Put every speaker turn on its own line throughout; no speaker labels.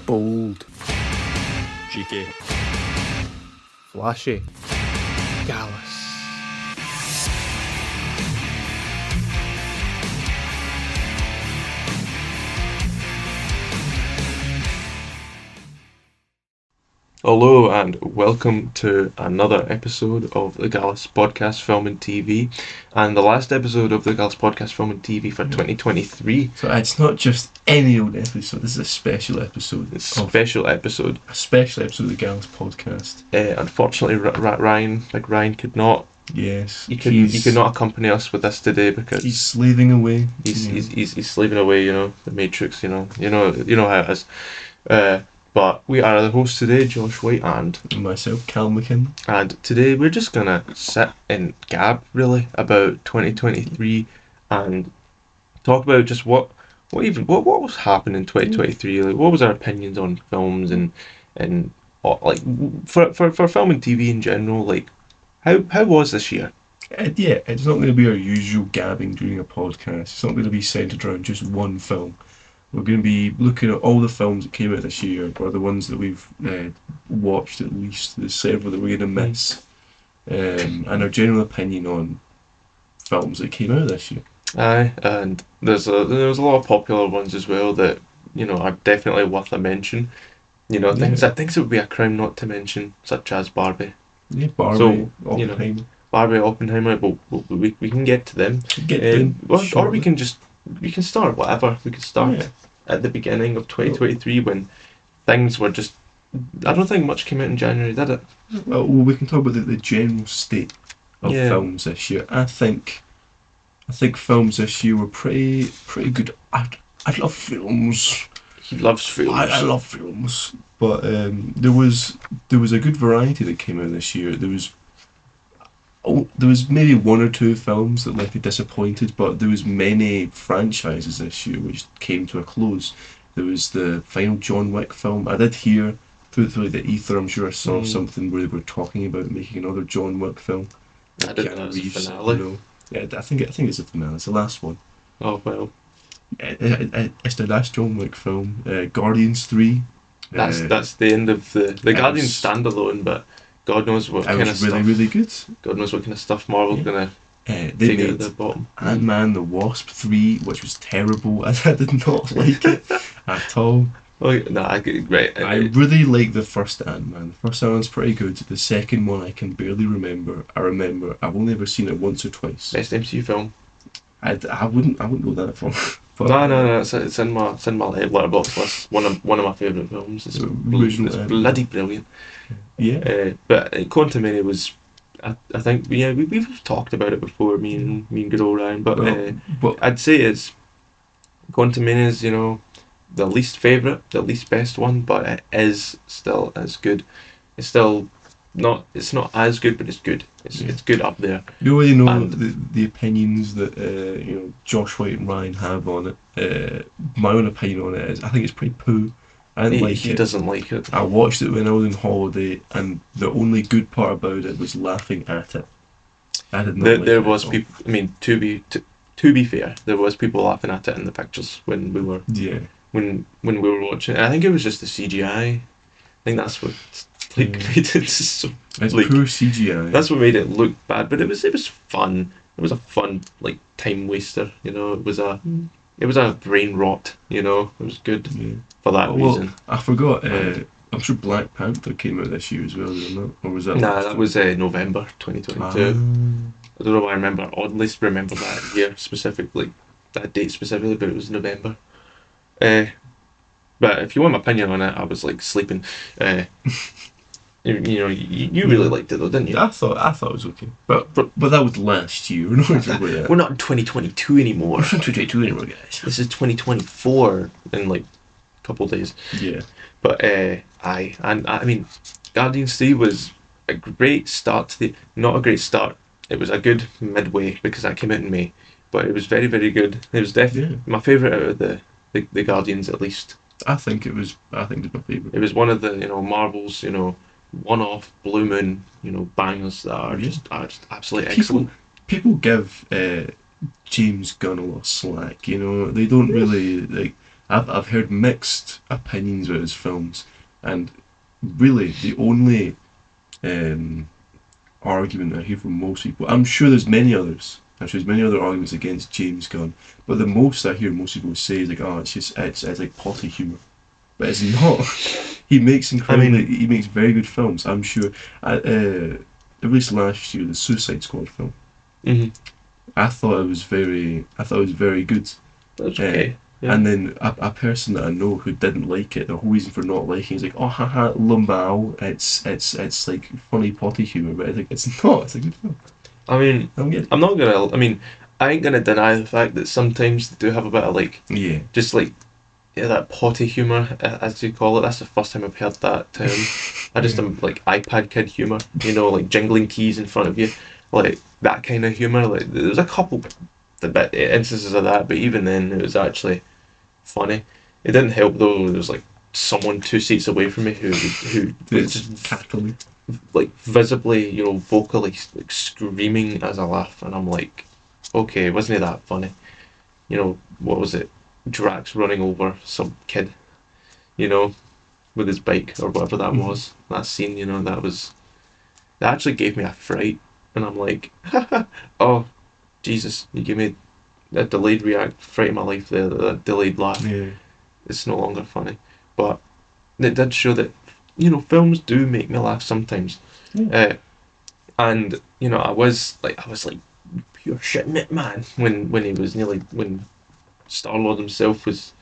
Bold.
Cheeky.
Flashy. Gallus.
Hello and welcome to another episode of the Gallus Podcast Film and TV, and the last episode of the Gallus Podcast Film and TV for 2023.
So it's not just any old episode, this is a special episode.
It's a special episode.
A special episode of the Gallus Podcast.
Unfortunately, Ryan could not.
Yes.
He could not accompany us with this today because
he's slaving away.
He's slaving away. You know, the Matrix. You know how it is. But we are the hosts today, Josh White and
myself, Calum McKinlay.
And today we're just gonna sit and gab really about 2023 and talk about just what was happening in 2023. Like, what was our opinions on films and like for film and TV in general. Like, how was this year?
Yeah, it's not going to be our usual gabbing during a podcast. It's not going to be centered around just one film. We're going to be looking at all the films that came out this year, or the ones that we've watched at least, the several that we're going to miss, and our general opinion on films that came out this year.
Aye, and there's a lot of popular ones as well that are definitely worth a mention. Things it would be a crime not to mention, such as Barbie.
Yeah, Barbie, Oppenheimer.
Barbie, Oppenheimer. We can get to them. Or we can start whatever. We can start at the beginning of 2023 when things were just. I don't think much came out in January, did it?
Well, we can talk about the general state of films this year. I think films this year were pretty good. I love films.
He loves films.
I love films, but there was a good variety that came out this year. There was maybe one or two films that left me disappointed, but there was many franchises this year which came to a close. There was the final John Wick film. I did hear through the ether, I'm sure I saw something where they were talking about making another John Wick film.
I didn't know it was a finale.
Yeah, I think it's a finale. It's the last one.
Oh well.
It's the last John Wick film. Guardians 3.
That's the end of the Guardians standalone, but God knows what kind of stuff. It was really good. God knows what kind of stuff Marvel's gonna take out of the bottom.
Ant-Man the Wasp 3, which was terrible. I did not like it at all.
Right.
I really like the first Ant-Man. The first Ant-Man's pretty good. The second one I can barely remember. I've only ever seen it once or twice.
Best MCU film.
I wouldn't go that far.
No. It's in my letterbox list. One of my favourite films. It's bloody brilliant.
Yeah.
But Quantumania was. I think we've talked about it before. Me and good old Ryan. But I'd say it's Quantumania is the least favourite, the least best one, but it is still as good. It's still not. It's not as good, but it's good. It's good up there.
You already know the opinions that Josh White and Ryan have on it. My own opinion on it is I think it's pretty poo.
He doesn't like it.
I watched it when I was on holiday, and the only good part about it was laughing at it. I did not.
There was people. I mean, to be fair, there was people laughing at it in the pictures when we were.
Yeah.
When we were watching it, I think it was just the CGI. I think that's what made it so.
It's poor CGI.
That's what made it look bad, but it was fun. It was a fun time waster. It was a brain rot. It was good for that reason.
I forgot. I'm sure Black Panther came out this year as well, didn't it? Or was that?
Nah, that was November 2022. I don't know why I oddly remember that year specifically, that date specifically, but it was November. But if you want my opinion on it, I was sleeping. You really liked it though, didn't you?
I thought it was okay, but that was last year.
We're not in 2022 anymore.
We're not in 2022 anymore, guys.
This is 2024 in a couple of days.
Yeah.
But I mean, Guardians 3 was a great start not a great start. It was a good midway because that came out in May, but it was very, very good. It was definitely my favourite out of the Guardians, at least.
I think it was my favourite.
It was one of the Marvel's one-off Blue Moon bangers that are just absolutely excellent. People
give James Gunn a lot of slack. They don't really I've heard mixed opinions about his films, and really the only argument I hear from most people, I'm sure there's many others. I'm sure there's many other arguments against James Gunn, but the most I hear most people say is like, oh, it's like potty humour, but it's not. He makes he makes very good films. I'm sure. At least last year, the Suicide Squad film.
Mm-hmm.
I thought it was very good.
That's okay. Yeah.
And then a person that I know who didn't like it, the whole reason for not liking it is like, oh haha, Lumbao, it's like funny potty humour, but it's like, it's not. It's a good film.
I mean, I'm not gonna. I mean, I ain't gonna deny the fact that sometimes they do have a bit of like, just like, that potty humour, as you call it. That's the first time I've heard that term. I just am like iPad kid humour, you know, like jingling keys in front of you, like that kind of humour. Like there's a couple instances of that, but even then it was actually funny. It didn't help though. There was like someone 2 seats away from me who was just
cackling,
like visibly, you know, vocally like screaming as I laugh, and I'm like, okay, wasn't it that funny? You know, what was it? Drax running over some kid, you know, with his bike or whatever that was. That scene, you know, that actually gave me a fright, and I'm like, oh, Jesus, you gave me a delayed fright in my life there, that delayed laugh.
Yeah.
It's no longer funny, but it did show that, you know, films do make me laugh sometimes.
Yeah.
And you know, I was like pure shitting it, man, when he was when Star-Lord himself was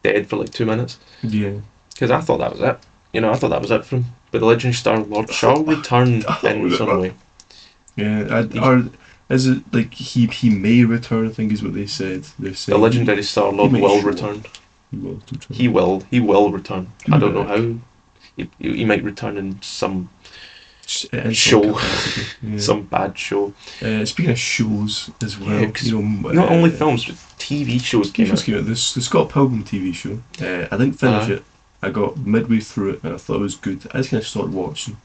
dead for like 2 minutes.
Yeah.
Because I thought that was it. You know, I thought that was it for him. But the legendary Star-Lord shall return in some way.
Yeah. Is it like he may return? I think is what they said. They're saying
the legendary Star-Lord will return. He will return. I don't know how. He might return in some show, some bad show.
Speaking of shows as well, you know,
not only films but TV shows came out.
The Scott Pilgrim TV show. I didn't finish it. I got midway through it and I thought it was good. I just kind of stopped watching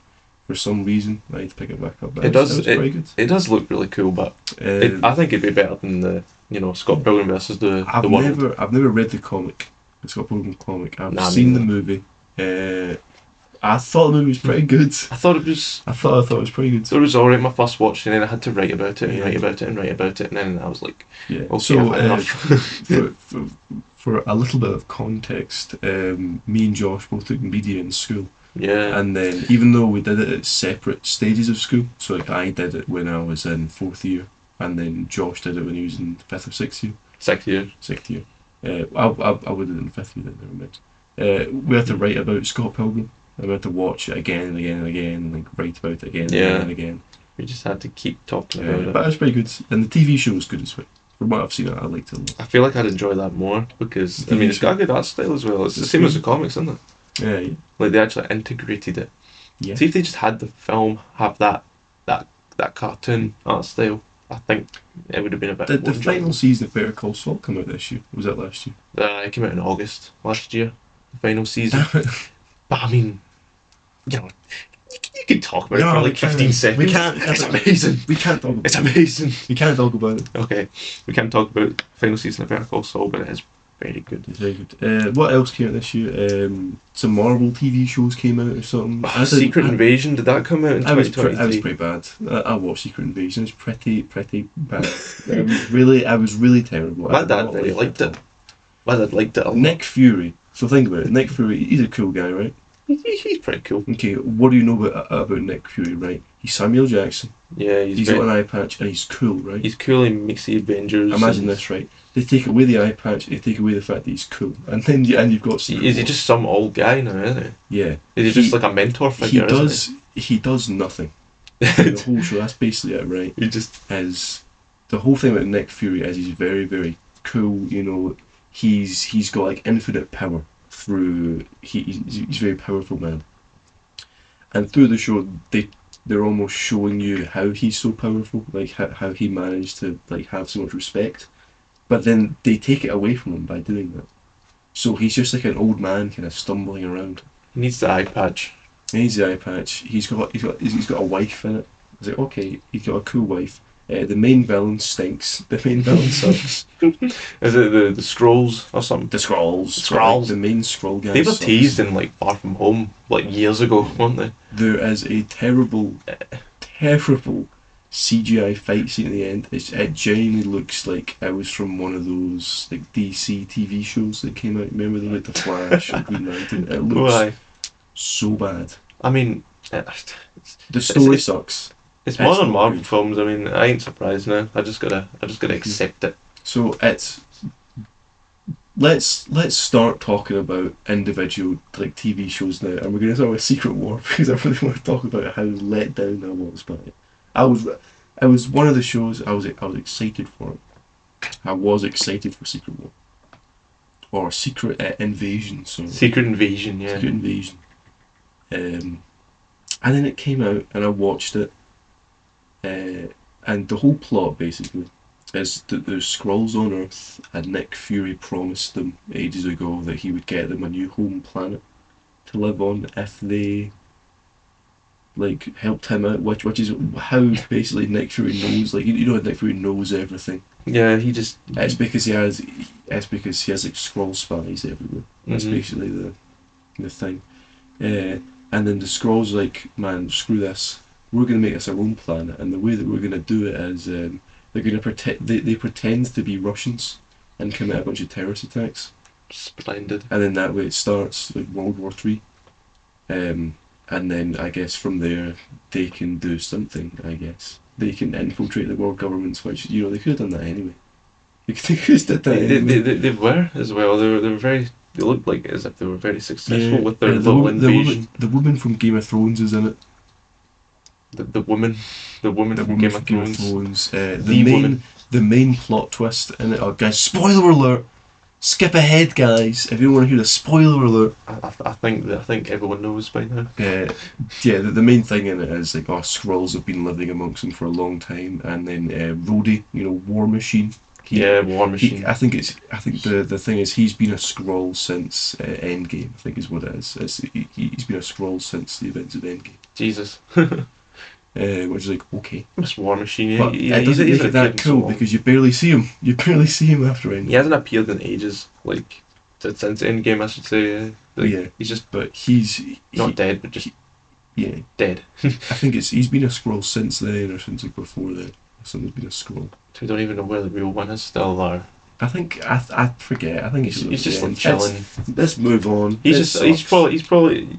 for some reason. I need to pick it back up. But it was very good. It
does look really cool, but I think it'd be better than the Scott Pilgrim versus the World.
I've never read the comic, the Scott Pilgrim comic. I've seen the movie. I thought the movie was pretty good. I thought it was pretty good.
So it was alright my first watch, and then I had to write about it and write about it and write about it, and then I was like, okay,
so for a little bit of context, me and Josh both took media in school.
Yeah.
And then even though we did it at separate stages of school, so like I did it when I was in 4th year, and then Josh did it when he was in 5th or 6th year.
6th year.
I would have done 5th year then, never mind. We had to write about Scott Pilgrim. I had to watch it again and again and again, and like write about it again and again and again.
We just had to keep talking about it.
But it was pretty good, and the TV show was good as well. From what I've seen, I liked it a lot.
I feel like I'd enjoy that more because it's got a good art style as well. It's the same as the comics, isn't it?
Yeah.
Like they actually integrated it.
Yeah.
See if they just had the film have that cartoon art style, I think it would have been a bit.
Did the final season of Better Call Saul come out this year? Or was that last year?
It came out in August last year. The final season. But I mean, you know, you can talk about it for like 15 seconds.
We can't.
It's amazing.
We can't talk about it.
It's amazing.
We can't talk about it.
Okay, we can't talk about the final season of Better Call Saul, but it is very good.
It's very good. What else came out this year? Some Marvel TV shows came out or something.
Secret Invasion, did that come out in 2023?
That was pretty bad. I watched Secret Invasion. It was pretty bad. I was really terrible.
My dad really liked it. My dad liked it a lot.
Nick Fury. So think about it. Nick Fury, he's a cool guy, right?
He's pretty cool.
Okay, what do you know about Nick Fury, right? He's Samuel Jackson.
Yeah,
he's got an eye patch and he's cool, right?
He's cool, he makes the Avengers.
Imagine this, right? They take away the eye patch, they take away the fact that he's cool, and then you've got.
Is he just some old guy now, isn't he?
Yeah.
Is he just like a mentor figure?
He does nothing. The whole show, that's basically it, right?
He just
is the whole thing about Nick Fury is he's very, very cool. You know, he's got like infinite power through. He's a very powerful man. And through the show, they're almost showing you how he's so powerful, like how he managed to like have so much respect. But then they take it away from him by doing that. So he's just like an old man kind of stumbling around.
He needs the eye patch.
He needs the eye patch. He's got a wife in it. It's like, okay, he's got a cool wife. The main villain stinks. The main villain sucks.
Is it the Scrolls or something?
The Skrulls.
Skrulls.
The main Skrull guy.
They were
sucks.
teased in like Far From Home like years ago, weren't they?
There is a terrible CGI fight scene at the end. It genuinely looks like it was from one of those like DC TV shows that came out. Remember, they like The Flash or Green Lantern. It looks
Why?
so bad.
I mean,
The story sucks.
it's modern
not
Marvel
good.
films. I mean, I ain't surprised now. I just gotta accept it.
So it's let's start talking about individual like TV shows now, and we're going to talk about Secret War because I really want to talk about how let down I was by it. It was one of the shows I was excited for. I was excited for Secret War or Secret Invasion. So
Secret Invasion, yeah.
Secret Invasion. And then it came out, and I watched it, and the whole plot basically is that there's Skrulls on Earth, and Nick Fury promised them ages ago that he would get them a new home planet to live on if they like helped him out, which is how basically Nick Fury knows, like you know, Nick Fury knows everything.
Yeah, he just.
It's because he has like Skrull spies everywhere. That's basically the thing. And then the Skrulls like, man, screw this. We're gonna make this our own planet, and the way that we're gonna do it is they're gonna pretend they pretend to be Russians and commit a bunch of terrorist attacks.
Splendid.
And then that way it starts like World War III. And then I guess from there they can do something. I guess they can infiltrate the world governments, which you know they could have done that anyway. They could have done that anyway.
They were as well. They were very. They looked like as if they were very successful with their
the
little
woman,
invasion.
The woman from Game of Thrones is in it.
The woman from Game of Thrones.
The main plot twist in it. Oh, guys, spoiler alert! Skip ahead, guys. If you don't want to hear the spoiler alert.
I think everyone knows by now.
The main thing in it is like, Skrulls have been living amongst them for a long time, and then Rhodey, you know, War Machine.
War Machine.
I think the thing is he's been a Skrull since Endgame. I think is what it is. He's been a Skrull since the events of Endgame.
Jesus.
Which is like okay.
This War Machine.
But it doesn't make it that cool because you barely see him. You barely see him after Endgame.
He hasn't appeared in ages, like since Endgame, I should say. He's just,
but he's
not dead, but just dead.
I think he's been a Skrull since then, or since like before then. Someone's been a Skrull.
We don't even know where the real one is still there.
I think I forget. I think he's
just like chilling.
Let's move on.
He's probably.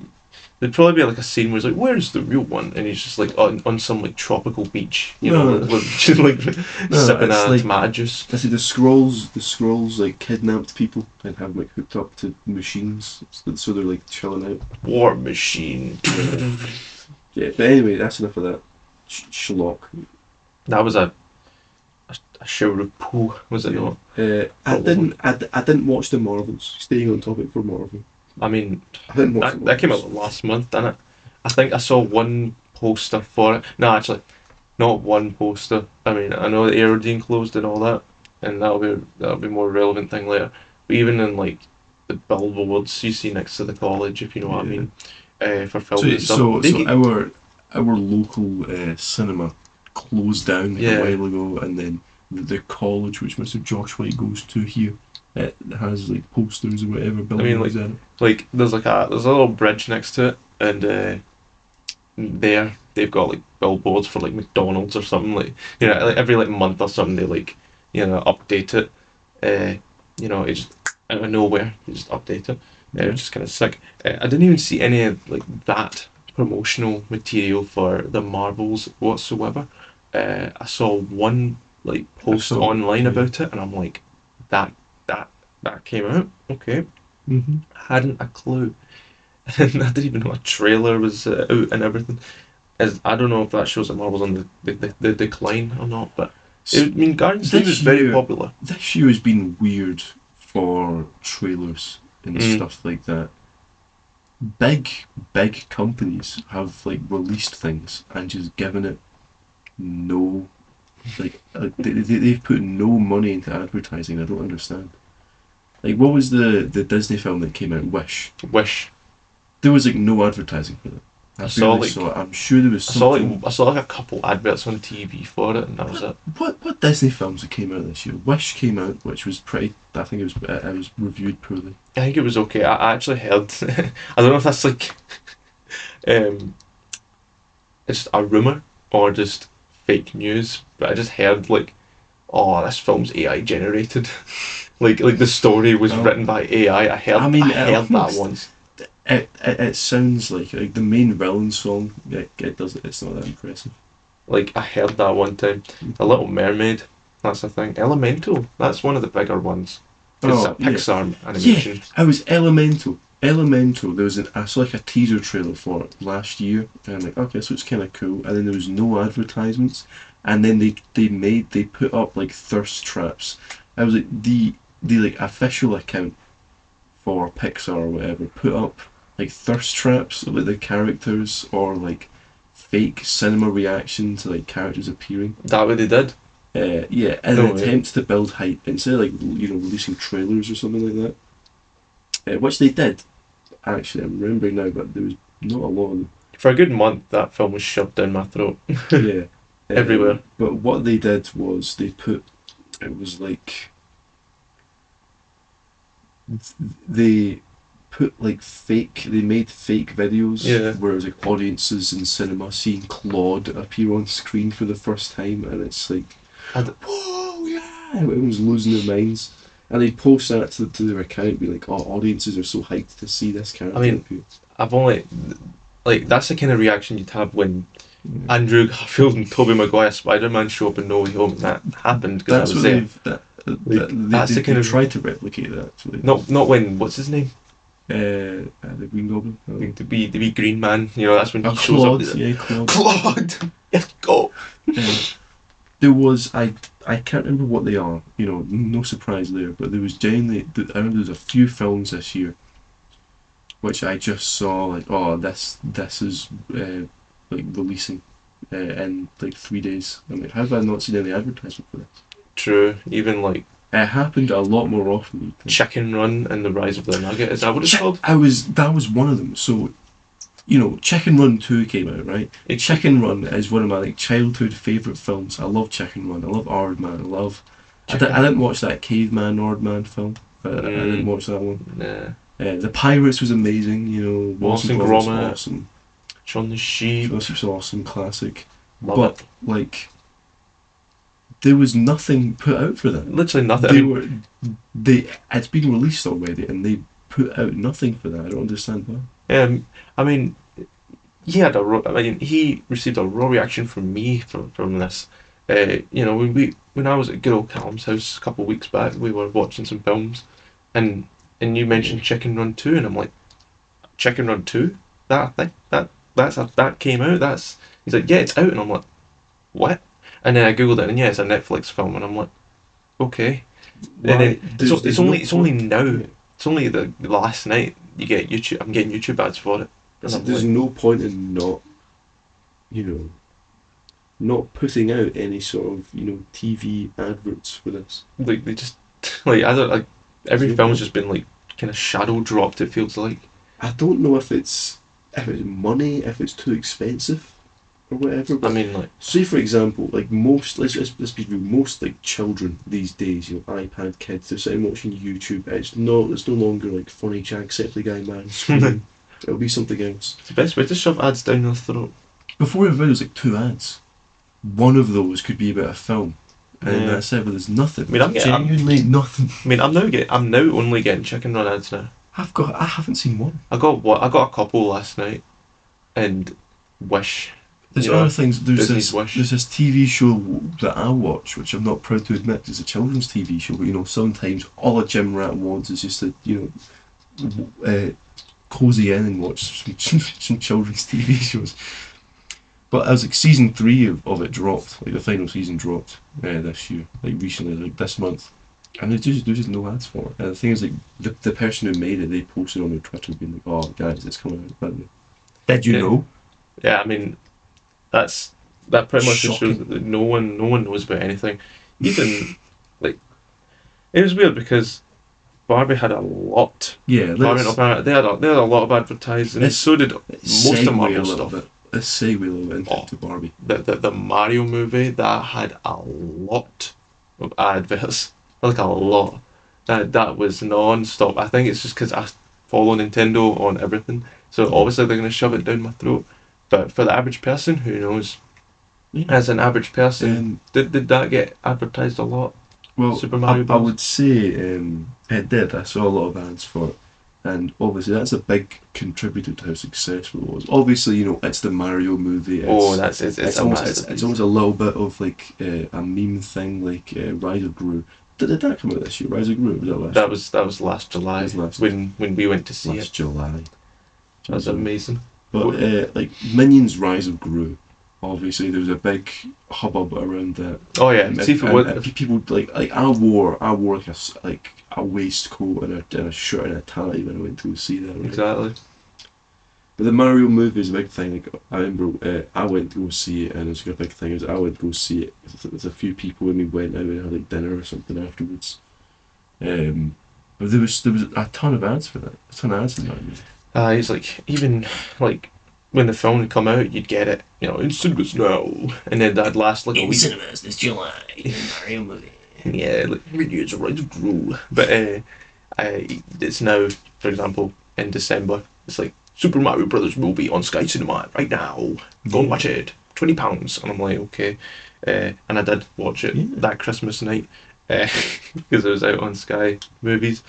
There'd probably be like a scene where he's like, "Where's the real one?" And he's just like on some like tropical beach, just like sipping tomato juice.
I see the Skrulls like kidnapped people and have them like hooked up to machines, so they're like chilling out.
War Machine.
Yeah, but anyway, that's enough of that schlock.
That was a shower of poo, was it not?
I didn't watch the Marvels. Staying on topic for Marvel.
I mean,
I didn't watch
that came out last month, didn't it? I think I saw one poster for it. No, actually, not one poster. I mean, I know the Aerodine closed and all that, and that'll be more relevant thing later. But even in like the billboards you see next to the college, if you know what I mean, for films and stuff.
So our local cinema closed down a while ago, and then the college which Mr. Josh White goes to here, it has like posters or whatever billboards in it.
Like there's a little bridge next to it, and there they've got like billboards for like McDonald's or something, like like every like month or something they like update it. It's just out of nowhere they just update it. It's just kind of sick. I didn't even see any of like that promotional material for the Marvels whatsoever. I saw one like post online about it, and I'm like, that came out. Okay.
Mm-hmm.
Hadn't a clue. And I didn't even know a trailer was out and everything. I don't know if that shows that Marvel's on the decline or not, but Guardians 3 was very popular.
This year has been weird for trailers and stuff like that. Big companies have like released things and just given it no, like they've put no money into advertising. I don't understand. Like, what was the Disney film that came out, Wish?
Wish.
There was like no advertising for that. I
saw
barely
like
saw it. I'm sure there was
I saw
something.
like a couple adverts on TV for it, and that was it.
What Disney films that came out this year? Wish came out, which was pretty. I think it was reviewed poorly.
I think it was okay. I actually heard. I don't know if that's like, it's a rumor or just fake news, but I just heard like, oh, this film's AI generated. like the story was written by AI. I heard that once.
It sounds like the main villain song. It does. It's not that impressive.
Like I heard that one time. The Little Mermaid. That's the thing. Elemental. That's one of the bigger ones. It's a Pixar animation.
Yeah, I was Elemental. Elemental. I saw like a teaser trailer for it last year, and I'm like, okay, so it's kind of cool. And then there was no advertisements, and then they put up like thirst traps. I was like the like official account for Pixar or whatever put up like thirst traps of like the characters or like fake cinema reaction to like characters appearing.
That what they did?
Yeah, in an attempt to build hype instead of like releasing trailers or something like that, which they did. Actually, I'm remembering now, but there was not a lot of them.
For a good month, that film was shoved down my throat.
Yeah,
everywhere.
But what they did was it was like they put like they made fake videos where it was like audiences in cinema seeing Claude appear on screen for the first time, and it's like, whoa, yeah, everyone's losing their minds. And they'd post that to their account, be like, oh, audiences are so hyped to see this character appear.
I've only, like, that's the kind of reaction you'd have when Andrew Garfield and Tobey Maguire Spider-Man show up in No Way Home, and that happened because I was there.
That's the kind of try to replicate that actually.
Not when what's his name?
The Green Goblin.
The wee green man. That's when he shows
Claude,
up.
Yeah, Claude.
Claude. Yes, go.
There was I can't remember what they are. No surprise there. But there was genuinely. I remember there was a few films this year, which I just saw like, oh, this is like releasing in like 3 days. I'm like, how have I not seen any advertisement for this?
True, even like
it happened a lot more often.
Chicken Run and the Rise of the Nugget. Is that what it's called?
That was one of them. So, Chicken Run 2 came out, right? Chicken Run is one of my like childhood favourite films. I love Chicken Run. I love Aardman. I didn't watch that Caveman Aardman film. I didn't watch that one.
Nah.
The Pirates was amazing.
Wallace and
was
Gromit.
Awesome.
John the Sheep.
Was awesome, classic.
Love it.
Like, there was nothing put out for that.
Literally nothing.
It's been released already, and they put out nothing for that. I don't understand why.
I mean, he received a raw reaction from me from this. When I was at good old Calum's house a couple of weeks back, we were watching some films, and you mentioned Chicken Run 2, and I'm like, Chicken Run 2? That came out. He's like, yeah, it's out, and I'm like, what? And then I googled it, and yeah, it's a Netflix film, and I'm like, okay. And then it's only now. It's only the last night you get YouTube. I'm getting YouTube ads for it.
There's no point in not putting out any sort of TV adverts for this.
Like they just every film's just been like kind of shadow dropped. It feels like.
I don't know if it's money, if it's too expensive, or whatever. But say for example, like most let's be real, most like children these days, iPad kids, they're sitting watching YouTube. It's no longer like funny Jacksepticeye man screaming. It'll be something else.
It's the best way to shove ads down your throat.
Before everybody was like 2 ads. One of those could be about a film, and that's it. But there's nothing. Genuinely nothing.
I'm now only getting Chicken Run ads now.
I haven't seen one.
I got a couple last night, and Wish.
There's other things. There's
Disney's
this TV show that I watch, which I'm not proud to admit is a children's TV show. But sometimes all a gym rat wants is just to cozy in and watch some children's TV shows. But as like season 3 of it dropped, like the final season dropped this year, like recently, like this month, and there's just no ads for it. And the thing is, like the person who made it, they posted on their Twitter being like, "Oh guys, it's coming out." But did you know?
Yeah, I mean, that pretty much just shows that no one knows about anything. Even like, it was weird because Barbie had a lot.
Yeah,
Barbie and Oppenheimer, they had a lot of advertising, and so did most of Marvel stuff.
Let's segue a little bit into Barbie.
The Mario movie, that had a lot of adverts. Like a lot. That was non-stop. I think it's just because I follow Nintendo on everything, so obviously they're going to shove it down my throat. But for the average person, who knows? As an average person, did that get advertised a lot?
Well,
Super Mario
I would say it did. I saw a lot of ads for it, and obviously that's a big contributor to how successful it was. Obviously, it's the Mario movie. It's almost a little bit of like a meme thing, like Rise of Gru. Did that come out this year? Rise of Gru?
That was last July when we went to see it.
Last July.
That was amazing.
But like Minions Rise of Gru, obviously there was a big hubbub around that.
Oh yeah,
people like I wore like a waistcoat and a shirt and a tie when I went to go see that. Right?
Exactly.
But the Mario movie is a big thing. Like, I remember I went to go see it, and it was a big thing. I went to go see it. There's a few people when we went out and had like dinner or something afterwards. But there was a ton of ads for that. A ton of ads in that movie.
It's like even like when the film would come out, you'd get it, in cinemas now, and then that'd last like a week.
In cinemas this July, Mario movie.
Yeah, like Minions Rise of Gru. But it's now, for example, in December, it's like Super Mario Brothers movie on Sky Cinema right now. Go and watch it. £20, and I'm like, okay. And I did watch it that Christmas night because it was out on Sky Movies.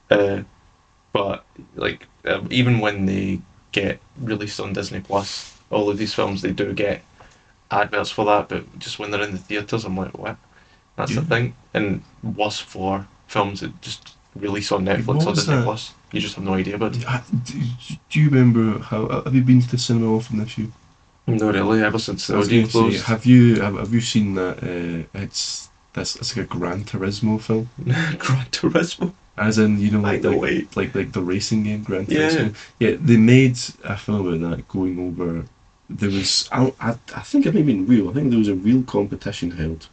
But like even when they get released on Disney Plus, all of these films, they do get adverts for that. But just when they're in the theaters, I'm like, what? That's the thing. And worse for films that just release on Netflix or Disney Plus. You just have no idea about it.
Do you remember have you been to the cinema often this year?
Not really, ever since the audio closed.
Have you seen that it's like a Gran Turismo film?
Gran Turismo?
As in, like the racing game Gran Turismo? Yeah, they made a film about that going over. There was, I think it may have been real. I think there was a real competition held.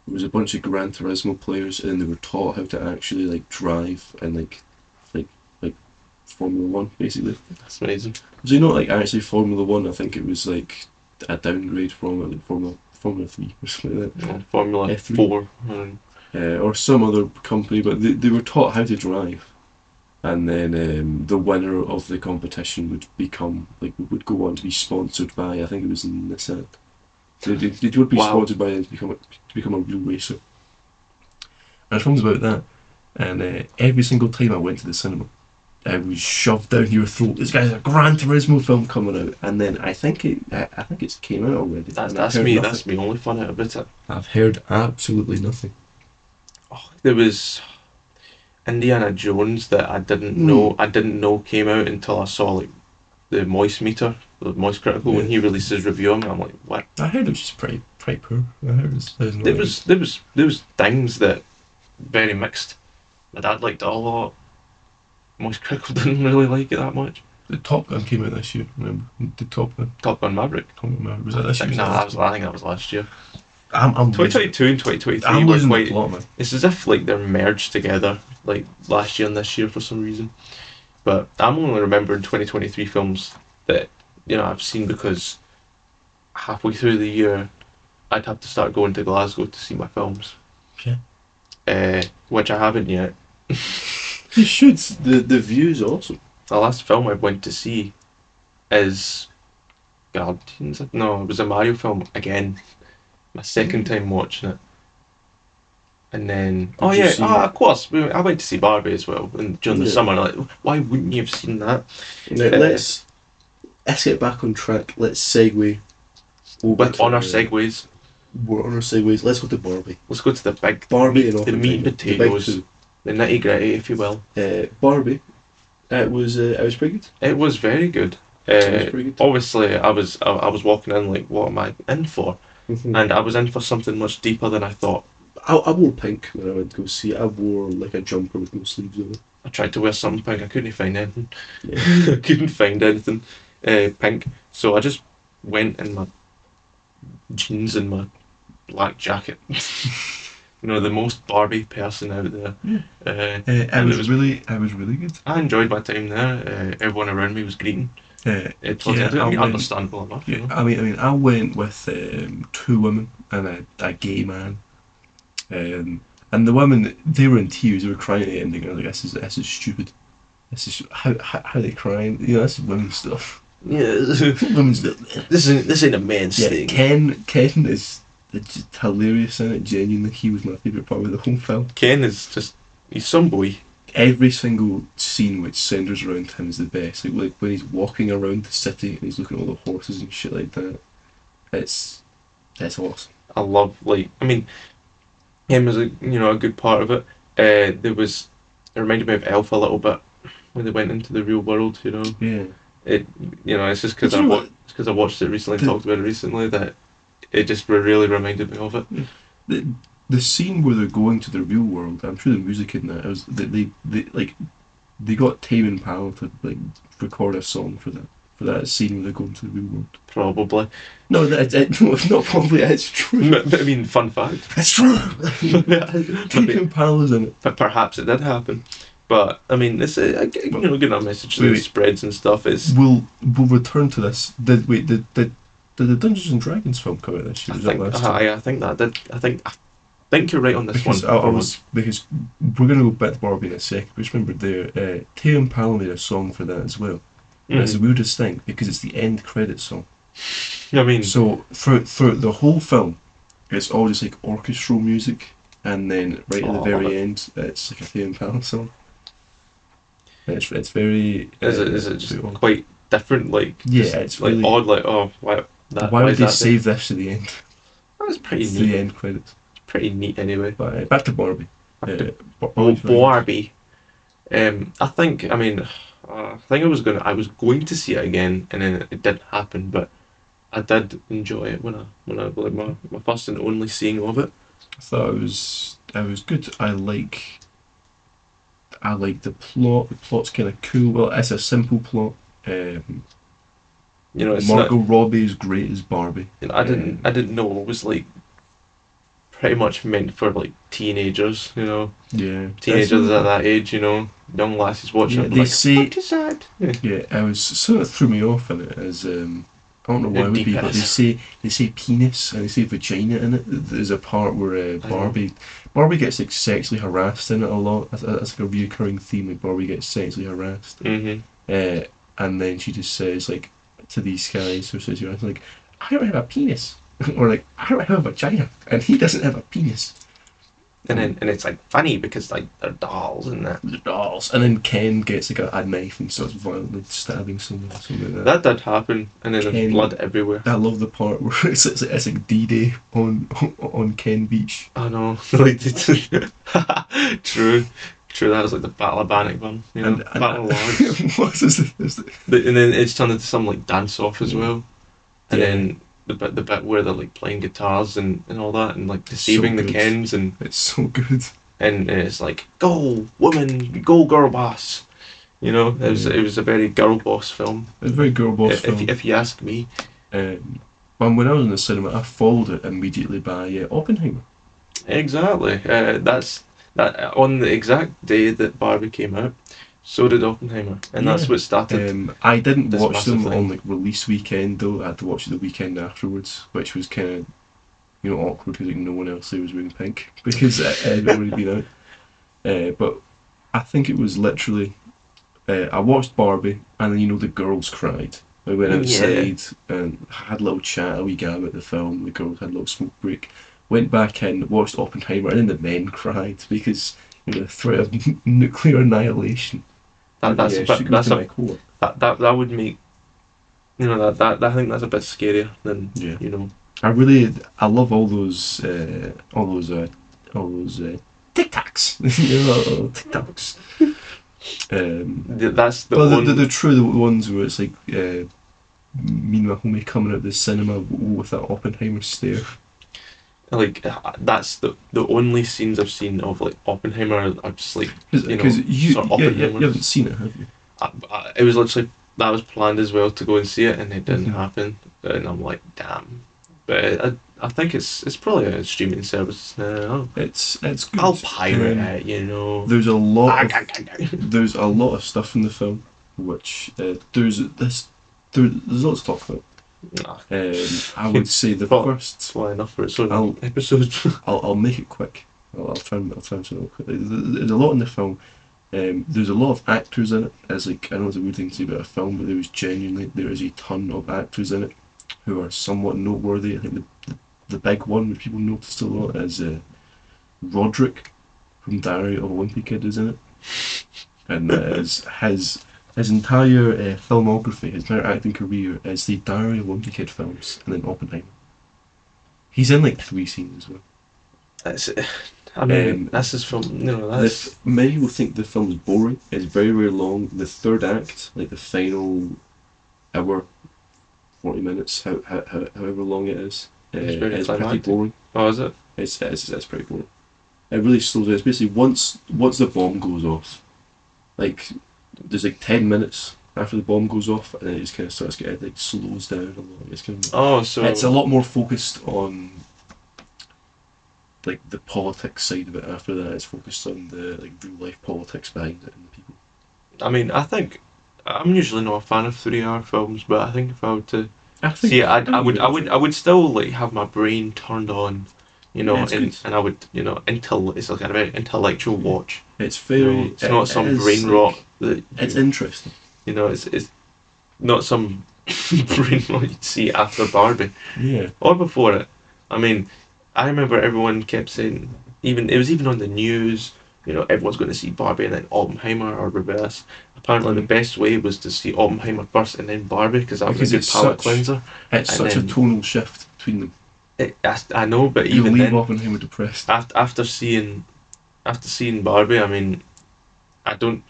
There was a bunch of Gran Turismo players, and they were taught how to actually like drive and like Formula 1, basically.
That's amazing.
Was it not like actually Formula 1? I think it was like a downgrade from it, like Formula 3 or something like that.
Formula F4.
Or some other company, but they were taught how to drive. And then the winner of the competition would go on to be sponsored by, I think it was Nissan. They would be sponsored by them to become a real racer. And films about that, and every single time I went to the cinema, I was shoved down your throat. This guy's a Gran Turismo film coming out, and then I think it's came out already.
That's me. That's me. Only fun out about it.
I've heard absolutely nothing.
Oh, there was Indiana Jones that I didn't know came out until I saw like the Moist Meter, the Moist Critical, when he released his review on it. I'm like, what?
I heard it was just pretty poor. I heard
there was things that very mixed. My dad liked it a lot. Moist Critical didn't really like it that much.
The Top Gun came out this year, remember? The Top Gun
Maverick.
Was that this year?
I think that was last year.
I'm
2022 and 2023
I'm
were
losing
quite.
the plot, man.
It's as if like they're merged together, like last year and this year for some reason. But I'm only remembering 2023 films that I've seen because halfway through the year I'd have to start going to Glasgow to see my films.
Yeah.
Which I haven't yet.
You should. The view's awesome.
The last film I went to see is Guardians. No, it was a Mario film again. My second time watching it. And then of course I went to see Barbie as well during the summer. Like, why wouldn't you have seen that?
Now, let's get back on track. Let's segue.
On our segues.
We're on our segues. Let's go to Barbie.
Let's go to the big
Barbie
the meat and potatoes, the nitty gritty, if you will.
Barbie. It was pretty good.
It was very good.
It was pretty good.
Obviously, I was walking in like, what am I in for?
Mm-hmm.
And I was in for something much deeper than I thought.
I wore pink when I went to go see it. I wore like a jumper with no sleeves on it.
I tried to wear something pink. I couldn't find anything.
Yeah.
I couldn't find anything pink. So I just went in my jeans and my black jacket the most Barbie person out there.
It was really good.
I enjoyed my time there. Everyone around me was greeting. It wasn't understandable enough.
Yeah, I mean, I went with 2 women and a gay man. And the women, they were in tears. They were crying at the ending. I was like, this is stupid. This is how are they crying? This is women's stuff.
Yeah,
Women's stuff.
This ain't a man's thing.
Ken is just hilarious in it. Genuinely, he was my favourite part of the whole film.
Ken is he's some boy.
Every single scene which centres around him is the best. Like when he's walking around the city and he's looking at all the horses and shit like that. That's awesome.
I love him as a good part of it. It reminded me of Elf a little bit when they went into the real world.
Yeah.
It's just because I watched it recently and talked about it recently that it just really reminded me of it.
The scene where they're going to the real world, I'm sure the music in that was that they got Tame Impala to record a song for that scene where they're going to the real world.
Probably.
No, it's not probably. It's true.
I mean, fun fact.
It's true. Tame Impala's in it.
But perhaps it did happen. But I mean, it's good enough message that spreads and stuff.
We'll return to this. Did the Dungeons and Dragons film come out this year?
I think that did. I think you're right on this one.
Because we're going to go back to Barbie in a second. But just remember there, Tame Impala made a song for that as well. Mm-hmm. It's the weirdest thing because it's the end credit song.
I mean,
so throughout the whole film, it's all just like orchestral music, and then right at the very end, it's like a Tame Impala song. It's very.
Is it just quite different?
It's
like
really
odd. Why
would they save this to the end?
That's pretty neat.
The end credits.
Pretty neat anyway.
But back to Barbie.
Barbie. I think I was going to see it again, and then it didn't happen. But I did enjoy it when I my first and only seeing of it.
I thought it was good. I like the plot. The plot's kind of cool. Well, it's a simple plot. Margot Robbie is great as Barbie.
I didn't know it was pretty much meant for teenagers.
Yeah.
Teenagers at that age. Young lasses watching it.
They say.
Sad.
Yeah, I was sort of threw me off in it as I don't know why it would be, but they say penis and they say vagina in it. There's a part where Barbie gets sexually harassed in it a lot. That's a reoccurring theme. Barbie gets sexually harassed.
Mm-hmm.
And then she just says to these guys who says I don't have a penis, or I don't have a vagina, and he doesn't have a penis.
And it's funny because they're dolls and that.
They're dolls. And then Ken gets a knife and starts violently stabbing someone or something like that.
That did happen, and then there's blood everywhere.
I love the part where it's like D-Day on Ken Beach.
I know. True. That was the Battle of Bannockburn. Battle of Lords.
What is this?
And then it's turned into some dance-off as well. And then the bit where they're playing guitars and all that and deceiving the Kens, and
it's so good.
And it's go woman, go girl boss. It was a very girl boss film.
It's a very girl boss film.
If you ask me.
When I was in the cinema, I followed it immediately by Oppenheimer.
Exactly. That's on the exact day that Barbie came out. So did Oppenheimer, and that's what started.
I didn't watch them on release weekend though. I had to watch it the weekend afterwards, which was kind of awkward because no one else there was wearing pink because it had already been out. But I think it was literally. I watched Barbie, and then the girls cried. I went outside and had a little chat, a wee gab about the film. The girls had a little smoke break. Went back in, watched Oppenheimer, and then the men cried because the threat of nuclear annihilation.
That would make that I think that's a bit scarier than
I love all those TikToks. TikToks.
That's the
true ones where it's me and my homie coming out of the cinema with that Oppenheimer stare.
That's the only scenes I've seen of Oppenheimer are just
because you haven't seen it, have you?
It was literally that was planned as well to go and see it, and it didn't happen, and I'm damn. But I think it's probably a streaming service now.
It's good.
I'll pirate it, you know.
There's a lot of stuff in the film, which there's lots to talk about. I would say the first.
It's well enough for its own episode.
I'll make it quick. I'll try and say it quickly. There's a lot in the film. There's a lot of actors in it. As like, I know it's a weird thing to say about a film, but there is a ton of actors in it who are somewhat noteworthy. I think the big one which people noticed a lot is Roderick from Diary of a Wimpy Kid is in it, and his entire filmography, his entire acting career is the Diary of a Wimpy Kid films and then Oppenheimer. He's in like 3 scenes as well.
That's it. I mean, that's his film.
Many people think the film is boring. It's very, very long. The third act, like the final hour, 40 minutes, however long it is, it's pretty boring.
Oh, is it?
It's pretty boring. It really slows down. It's basically once the bomb goes off, like there's like 10 minutes after the bomb goes off, and then it just kind of starts getting like slows down a lot. It's kind of,
so
it's a lot more focused on like the politics side of it. After that, it's focused on the like real life politics behind it and the people.
I mean, I think I'm usually not a fan of 3-hour films, but I think if I were to see it, I would still like have my brain turned on, you know, and I would, you know, until it's like a very intellectual watch.
It's very.
It's not some brain rot.
It's interesting.
You know, it's not some brain rot you'd see after Barbie.
Yeah.
Or before it. I mean, I remember everyone kept saying, it was even on the news, you know, everyone's going to see Barbie and then Oppenheimer or reverse. Apparently the best way was to see Oppenheimer first and then Barbie because that was a good palate cleanser.
It's such a tonal shift between them.
I know, but
you
even
leave
then,
Oppenheimer depressed.
After seeing Barbie, I mean, none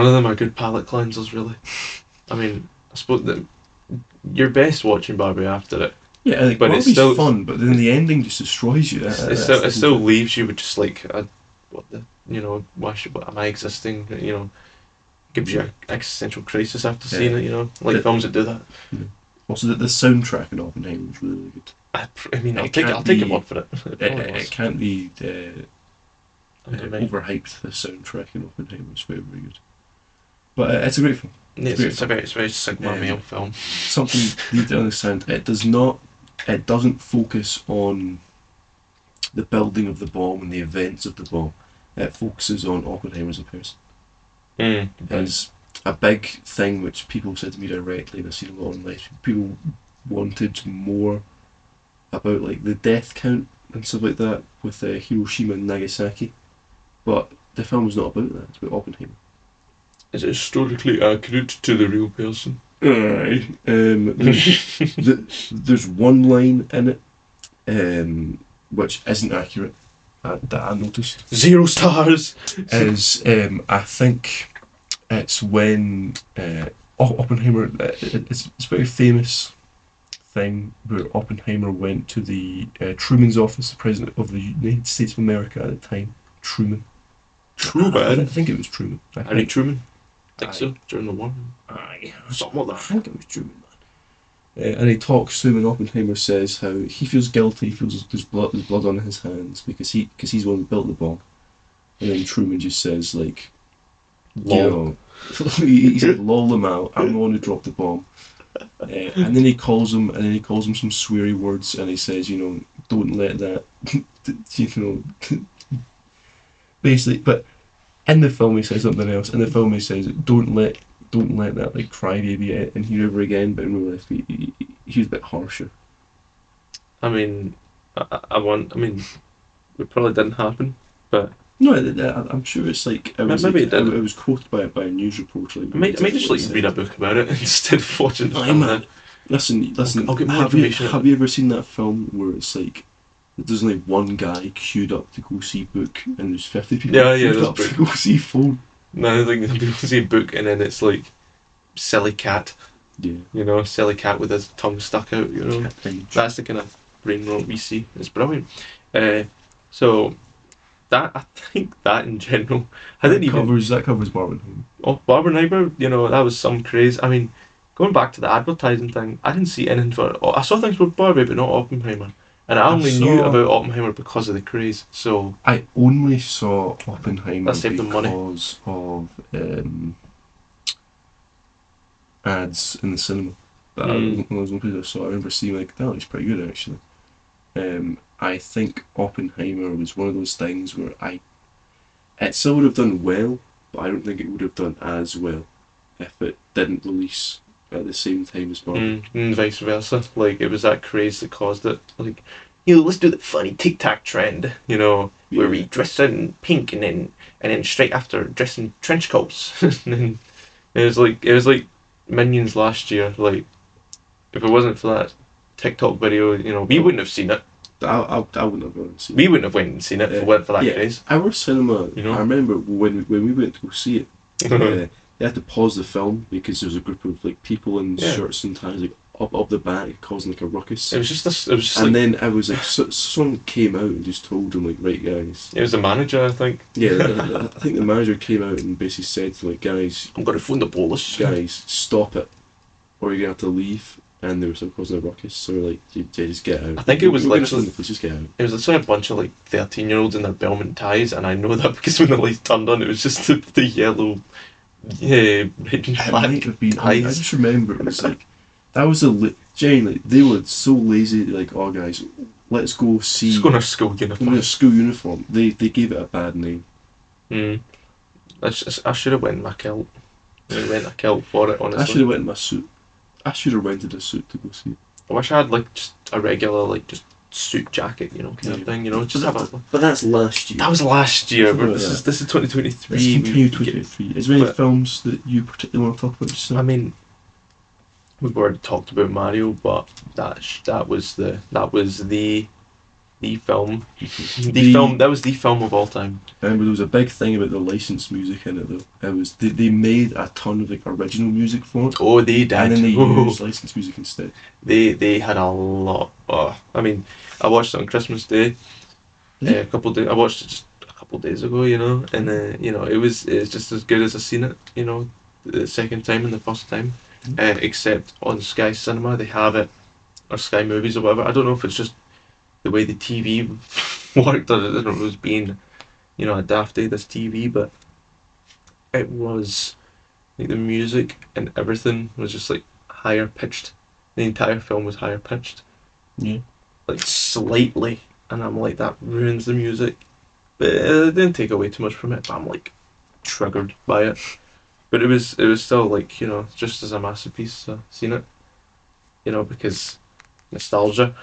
of them are good palate cleansers really. I mean, I suppose that you're best watching Barbie after it.
Yeah, like,
but
Barbie's
it's still
fun, but then the ending just destroys you.
It still leaves you with just like, what am I existing? You know, gives you an existential crisis after seeing it. You know, like films that do that.
Yeah. Also, the soundtrack in Oppenheimer was really good.
I mean, I'll take a word for it.
It can't be overhyped. The soundtrack in Oppenheimer is very, very good. But it's a great film.
It's a very Sigma male film.
Something you need to understand. It doesn't focus on the building of the bomb and the events of the bomb. It focuses on Oppenheimer as a person. As a big thing which people said to me directly, and I've seen a lot online, people wanted more about like the death count and stuff like that with Hiroshima and Nagasaki, but the film was not about that. It's about Oppenheimer.
Is it historically accurate to the real person?
Aye. There's one line in it which isn't accurate that I noticed.
0 stars!
Is I think it's when Oppenheimer, it's a very famous thing where Oppenheimer went to the Truman's office, the President of the United States of America at the time. Truman? I think it was Truman.
Harry Truman? I think so, during the war.
Aye.
Something like that.
I think it was Truman, man. And he talks to him, and Oppenheimer says how he feels guilty, he feels there's blood on his hands because he's the one who built the bomb. And then Truman just says, like, lol. He said, lol them out, I'm the one who dropped the bomb. And then he calls him some sweary words, and he says, you know, don't let that, you know, basically, but in the film he says something else. In the film he says, don't let that like crybaby in here ever again, but in real life he was a bit harsher.
I mean, it probably didn't happen, but
no, I'm sure it's like it was quoted by a news reporter.
I might just like read a book about it instead of watching the film.
Man. Listen.
I'll get more information.
Have you ever seen that film where it's like there's only one guy queued up to go see Book, and there's 50 people queued up to go see Phone?
No, I think people see Book, and then it's like silly cat.
Yeah.
You know, silly cat with his tongue stuck out. You know, that's the kind of brain rot we see. It's brilliant. So that, I think that in general, that covers
Barbenheimer.
Oh, Barbenheimer, you know, that was some craze. I mean, going back to the advertising thing, I didn't see anything for. I saw things for Barbie, but not Oppenheimer. And I only knew about Oppenheimer because of the craze. So
I only saw Oppenheimer
that saved them money.
because of ads in the cinema. That was one place I saw. I remember seeing like that looks pretty good actually. I think Oppenheimer was one of those things where it still would have done well, but I don't think it would have done as well if it didn't release at the same time as Barbie.
And vice versa. Like, it was that craze that caused it. Like, let's do the funny tic-tac trend, where we dress in pink and then straight after dress in trench coats. And then it was like Minions last year. Like, if it wasn't for that TikTok video, we wouldn't have seen it.
I wouldn't have gone and seen it.
We wouldn't have went and seen it if it weren't for that craze.
Our cinema, I remember when we went to go see it, they had to pause the film because there was a group of like people in shirts and ties like up the back causing like a ruckus.
It was just
and then I was like, someone came out and just told them like, right guys.
It was the manager, I think.
Yeah, I think the manager came out and basically said to like, guys,
I'm going to phone the police.
Guys, stop it, or you're gonna have to leave. And they were still causing a ruckus, so like, just get out.
I think it was
literally, just get out.
It was literally a bunch of like 13-year-olds in their Belmont ties, and I know that because when the lights turned on, it was just the yellow, red and black ties.
I just remember it was like that was genuinely they were so lazy. Like, oh guys, let's go see.
Just go in our school uniform.
In a school uniform, they gave it a bad name.
I should have went in my kilt. I went a kilt for it, honestly.
I should have went in my suit. I should have rented a suit to go see it.
I wish I had like just a regular like just suit jacket, kind of thing.
But that's last year.
That was last year. This is 2023.
Let's continue 2023. Is there any films that you particularly want to talk about just now?
I mean, we've already talked about Mario, but that was the film. That was the film of all time.
And there was a big thing about the licensed music in it though. It was they made a ton of like original music for it.
Oh, they did.
And then they used licensed music instead.
They had a lot. I mean, I watched it on Christmas Day. A couple days. I watched it just a couple days ago. And it was just as good as I seen it. The second time and the first time. Except on Sky Cinema they have it, or Sky Movies or whatever. I don't know if it's just the way the TV worked, or I don't know if it was being, adapted as TV, but it was like the music and everything was just like higher pitched. The entire film was higher pitched.
Yeah. Like
slightly, and I'm like, that ruins the music. But it didn't take away too much from it, but I'm like triggered by it. But it was still like, just as a masterpiece, seen it. Because nostalgia.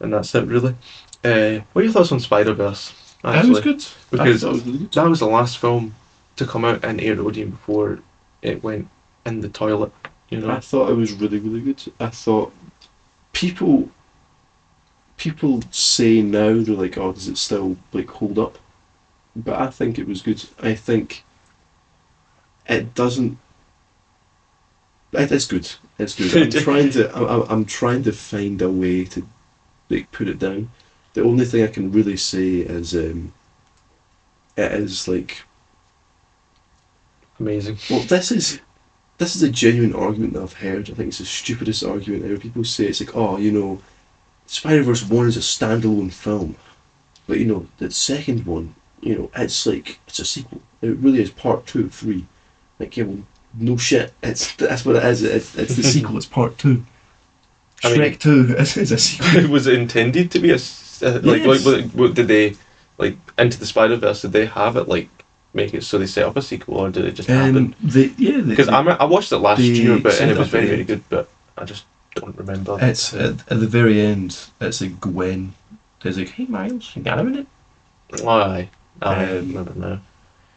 And that's it, really. What are your thoughts on Spider-Verse?
That was good.
Because that was the last film to come out in Air Odeon before it went in the toilet.
I thought it was really, really good. I thought people say now they're like, oh, does it still like hold up? But I think it was good. I think it doesn't. It's good. It's good. I'm trying to find a way to like put it down. The only thing I can really say is it is like
amazing.
Well, this is a genuine argument that I've heard. I think it's the stupidest argument ever. People say it's like, oh, Spider-Verse 1 is a standalone film, but the second one, it's like it's a sequel. It really is part 2 of 3. Like, well, no shit. That's what it is. It's the sequel. It's part 2. Shrek 2 is a sequel.
Was it intended to be what did they, like, Into the Spider-Verse, did they have it, like, make it so they set up a sequel, or did it just happen? Because I watched it last year, and it was very, very good, but I just don't remember.
It's at the very end, it's like Gwen is like, hey Miles, you got a minute?
Aye. I don't know.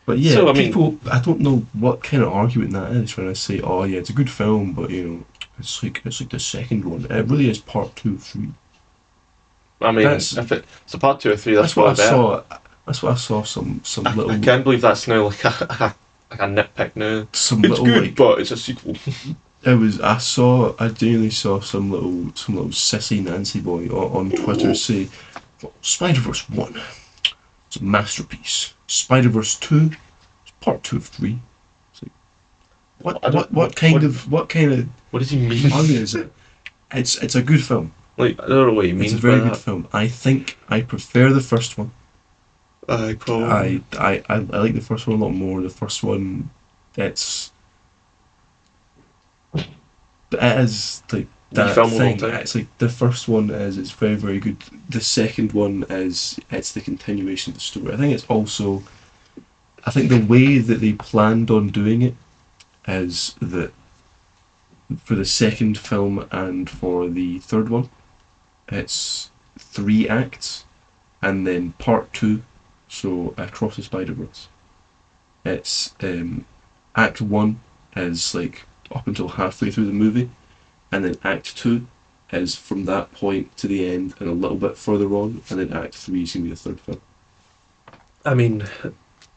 But yeah, so, people, I don't know what kind of argument that is when I say, oh yeah, it's a good film, but it's like the second one. It really is part 2 of 3.
I mean, if it's a part 2 or 3, that's
what I saw. That's what I saw. Some little.
I can't believe that's now like a nitpick now.
It's
little, good, but it's a sequel.
I genuinely saw some little sissy Nancy boy on Twitter say, Spider-Verse 1, it's a masterpiece. Spider-Verse 2, it's part 2 of 3. It's like, what kind of
what does he mean?
Is it? It's a good film.
Like, I don't know what you mean.
It's a very
by
good film. I think I prefer the first one.
Probably.
I like the first one a lot more. The first one, it is like that
film of all
thing.
time.
It's like the first one is very, very good. The second one it's the continuation of the story. I think it's also, I think the way that they planned on doing it is that for the second film and for the third one, it's 3 acts, and then part 2, so Across the Spider-Verse, it's act 1 is like up until halfway through the movie, and then act 2 is from that point to the end and a little bit further on, and then act 3 is going to be the third film.
I mean,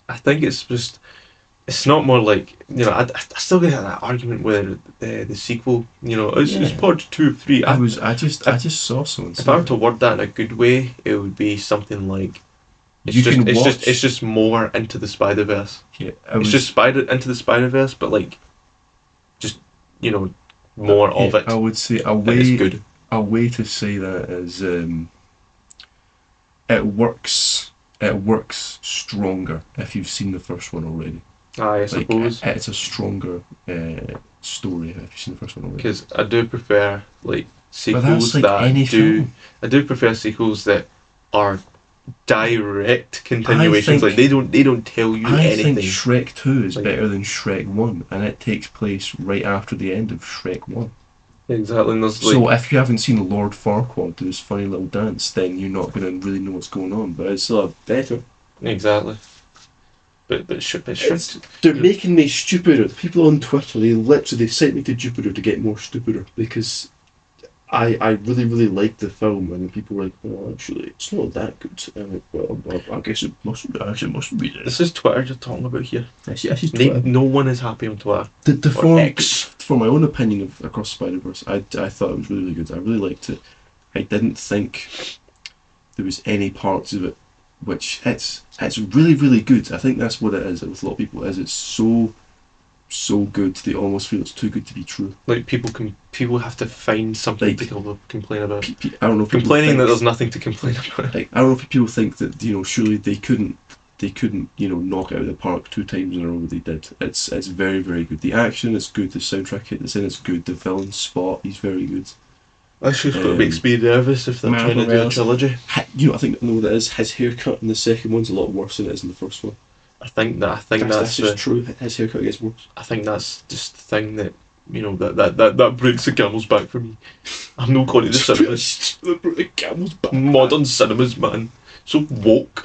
I think it's just, it's not more like, you know, I still get that argument where the sequel, you know, it's part 2 of 3.
I just saw someone say
if I were to word that in a good way, it would be something like, it's just more Into the Spider-Verse.
Yeah,
it's just Into the Spider-Verse, but like, just, you know, more of it.
I would say a way to say that is it works stronger if you've seen the first one already.
I suppose
it's a stronger story if you've seen the first one already.
Because I do prefer like sequels I do prefer sequels that are direct continuations. Like they don't tell you anything.
I think Shrek 2 is better than Shrek 1, and it takes place right after the end of Shrek 1.
Exactly. And
so if you haven't seen Lord Farquaad do his funny little dance, then you're not going to really know what's going on. But it's still better.
Exactly. But
they're making me stupider. The people on Twitter, they sent me to Jupiter to get more stupider, because I really, really liked the film, and the people were like, "Oh, actually, it's not that good." And I'm like, well, I guess it must be.
This is Twitter you're talking about here.
Yes, Twitter.
No one is happy on Twitter.
For my own opinion of Across the Spider-Verse, I thought it was really, really good. I really liked it. I didn't think there was any parts of it which it's really, really good. I think that's what it is with a lot of people. It's so good they almost feel it's too good to be true.
Like people have to find something to complain about.
I don't know.
Complaining that there's nothing to complain about.
I don't know if people think that, you know, surely they couldn't, you know, knock it out of the park 2 times in a row. They did. It's very, very good. The action is good. The soundtrack that's in it's good. The villain Spot, he's very good.
That's just what makes me nervous if they're trying to do a trilogy.
You know, I think what that is. His haircut in the second one's a lot worse than it is in the first one.
I think that's
just true. His haircut gets worse.
I think that's just the thing that, you know, that breaks the camel's back for me. I'm not going to the cinemas.
The camel's back.
Modern cinemas, man. So woke.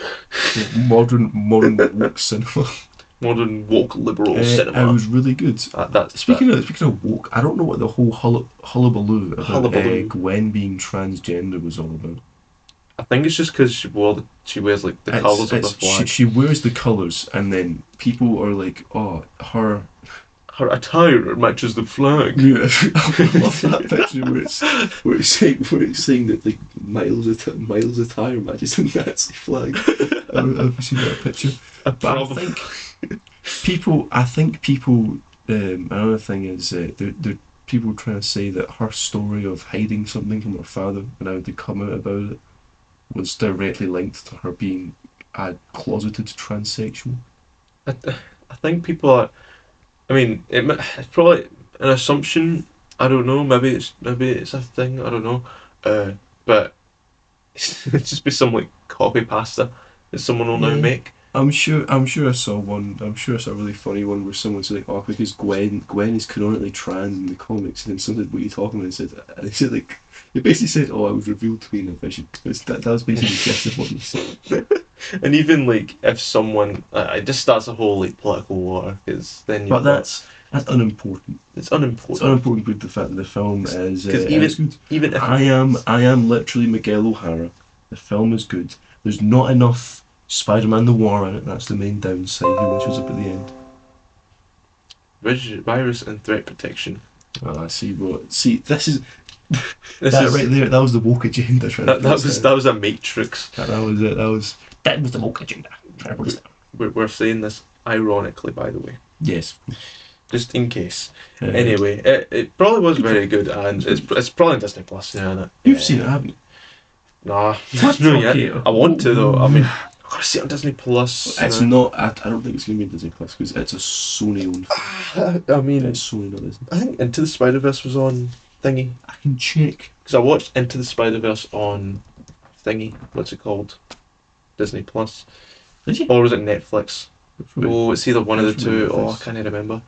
Modern woke cinema.
Modern woke liberal cinema.
It was really good. Speaking of woke, I don't know what the whole hullabaloo about Gwen being transgender was all about.
I think it's just because she wears like the colours of the flag.
She wears the colours, and then people are like, "Oh, her
attire matches the flag."
Yeah, I love that picture where it's saying that like Miles' attire matches the Nazi flag. Have you seen that picture? I think people. Another thing is they're people trying to say that her story of hiding something from her father and how they come out about it was directly linked to her being a closeted transsexual.
I think people are. I mean, it's probably an assumption. I don't know. Maybe it's a thing. I don't know. But it's just be some like copy pasta that someone will now make.
I'm sure I saw one. I'm sure I saw a really funny one where someone said like, "Oh, because Gwen is canonically trans in the comics," and then someone said, "What are you talking about?" And they said like, they basically said, "Oh, I was revealed to be in a vision." That was basically the gist of what they said.
And even like if someone, it just starts a whole like political war, because then.
But that's unimportant.
It's unimportant.
It's unimportant with the fact that the film is
good. Even if
I am literally Miguel O'Hara. The film is good. There's not enough Spider-Man the Whar in it. That's the main downside. Who shows up at the end?
Virus and threat protection.
Oh, I see. But see, this is right there. That was the woke agenda.
That was a matrix.
That was it. That was the woke agenda.
We're saying this ironically, by the way.
Yes.
just in case. Anyway, it probably was very good, and it's probably on Disney Plus now. Isn't it?
You've seen it, haven't you?
Nah,
What?
no yet.
Okay.
I want to though. I mean, I gotta see it on Disney Plus.
It's not. I don't think it's going to be on Disney Plus because it's a Sony-owned film.
I mean,
It's Sony, not Disney.
I think Into the Spider-Verse was on thingy.
I can check.
Because I watched Into the Spider-Verse on thingy. What's it called? Disney Plus.
Did you?
Or was it Netflix? Oh, it's either one of the two. Oh, I can't remember.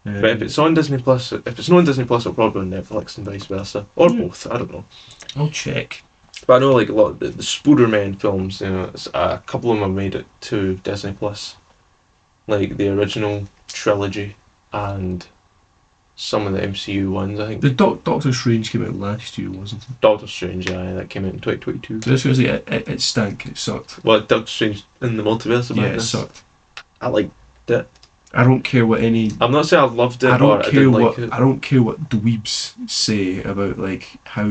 But if it's on Disney Plus, if it's not on Disney Plus, it'll probably be on Netflix and vice versa, or both. I don't know.
I'll check.
But I know like a lot of the Spider-Man films. You know, a couple of them have made it to Disney Plus, like the original trilogy and some of the MCU ones. I think
The Doctor Strange came out last year, wasn't it?
Doctor Strange, yeah, that came out in 2022.
This was it stank. It sucked.
Well, Doctor Strange in the Multiverse of
Yeah, it
Madness.
sucked.
I liked it.
I don't care what any.
I'm not saying I loved it,
I
or
don't
I
care
didn't
what
like it.
I don't care what dweebs say about like how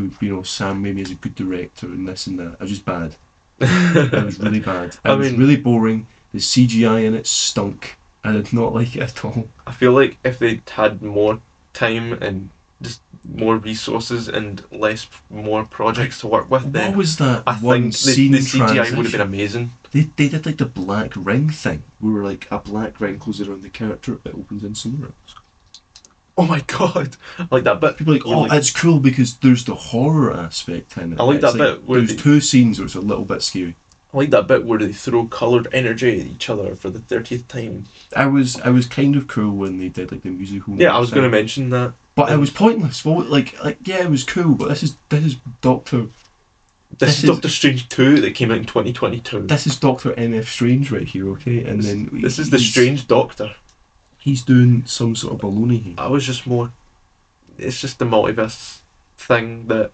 Sam Raimi is a good director and this and that. It was just bad. It was really bad. It was really boring. The CGI in it stunk. I did not like it at all.
I feel like if they'd had more time and just more resources and more projects to work with, then
What was that
I
one
think
scene
the CGI would have been
transition?
amazing.
They did like the black ring thing. We were like a black ring closes around the character, it opens in somewhere else.
Oh my god, I like that bit.
People are like,
You're
oh,
like-
it's cool because there's the horror aspect in it.
I like
It's
that bit where
there's
they-
two scenes where it's a little bit scary.
I like that bit where they throw coloured energy at each other for the 30th time.
I was kind of cool when they did like the musical.
Yeah, I was going to
thing.
mention that.
But it was pointless. Well, like yeah, it was cool, but this is Doctor.
This is Doctor Strange 2 that came out in 2022.
This is Doctor NF Strange right here, okay? And then
This is the Strange Doctor.
He's doing some sort of baloney here.
I was just more. It's just the multiverse thing that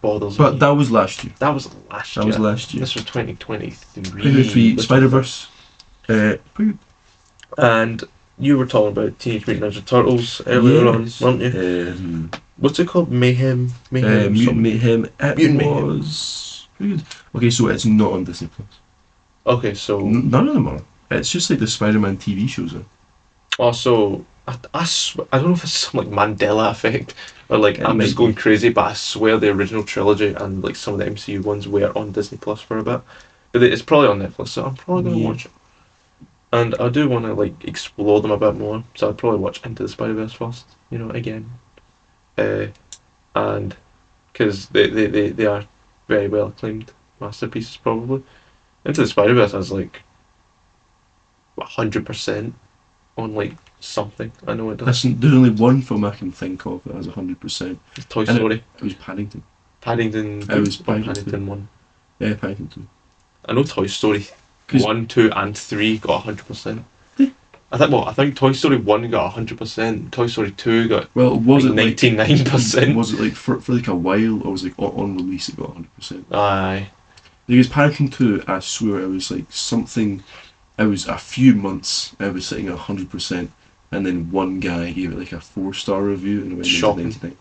bothers me.
But that was last year.
That was last year.
That was last year.
This was 2023.
2023 Spider-Verse. Pretty good.
And you were talking about Teenage Mutant Ninja Turtles earlier on,
Yes.
weren't you? What's it called? Mayhem?
Mutant
something?
Mayhem. It
Mutant Mayhem.
was pretty good. Okay, so it's not on Disney Plus.
Okay, so
None of them are. It's just like the Spider-Man TV shows are.
also I don't know if it's some like Mandela effect or like
It
I'm
might
just
be.
going crazy, but I swear the original trilogy and like some of the MCU ones were on Disney Plus for a bit, but it's probably on Netflix, so I'm probably gonna
Yeah.
watch it. And I do want to like explore them a bit more, so I'd probably watch Into the Spider-Verse first, again, and because they are very well acclaimed masterpieces probably. Into the Spider-Verse has like 100% on like something. I know it does.
Listen, there's only one film I can think of that has 100%.
Toy
And
Story.
It was Paddington.
Paddington.
It was
Paddington 1.
Yeah, Paddington.
I know Toy Story
'Cause-
1, 2 and 3 got 100%.
Did-
I think Toy Story 1 got 100%, Toy Story 2 got
Well, was it like
99%.
Was it like for like a while, or was it like on release it got 100%?
Aye.
Because Paddington 2, I swear it was like something. It was a few months. I was sitting at 100%, and then one guy gave it like a 4-star review, and it went
Shocking.
into 99.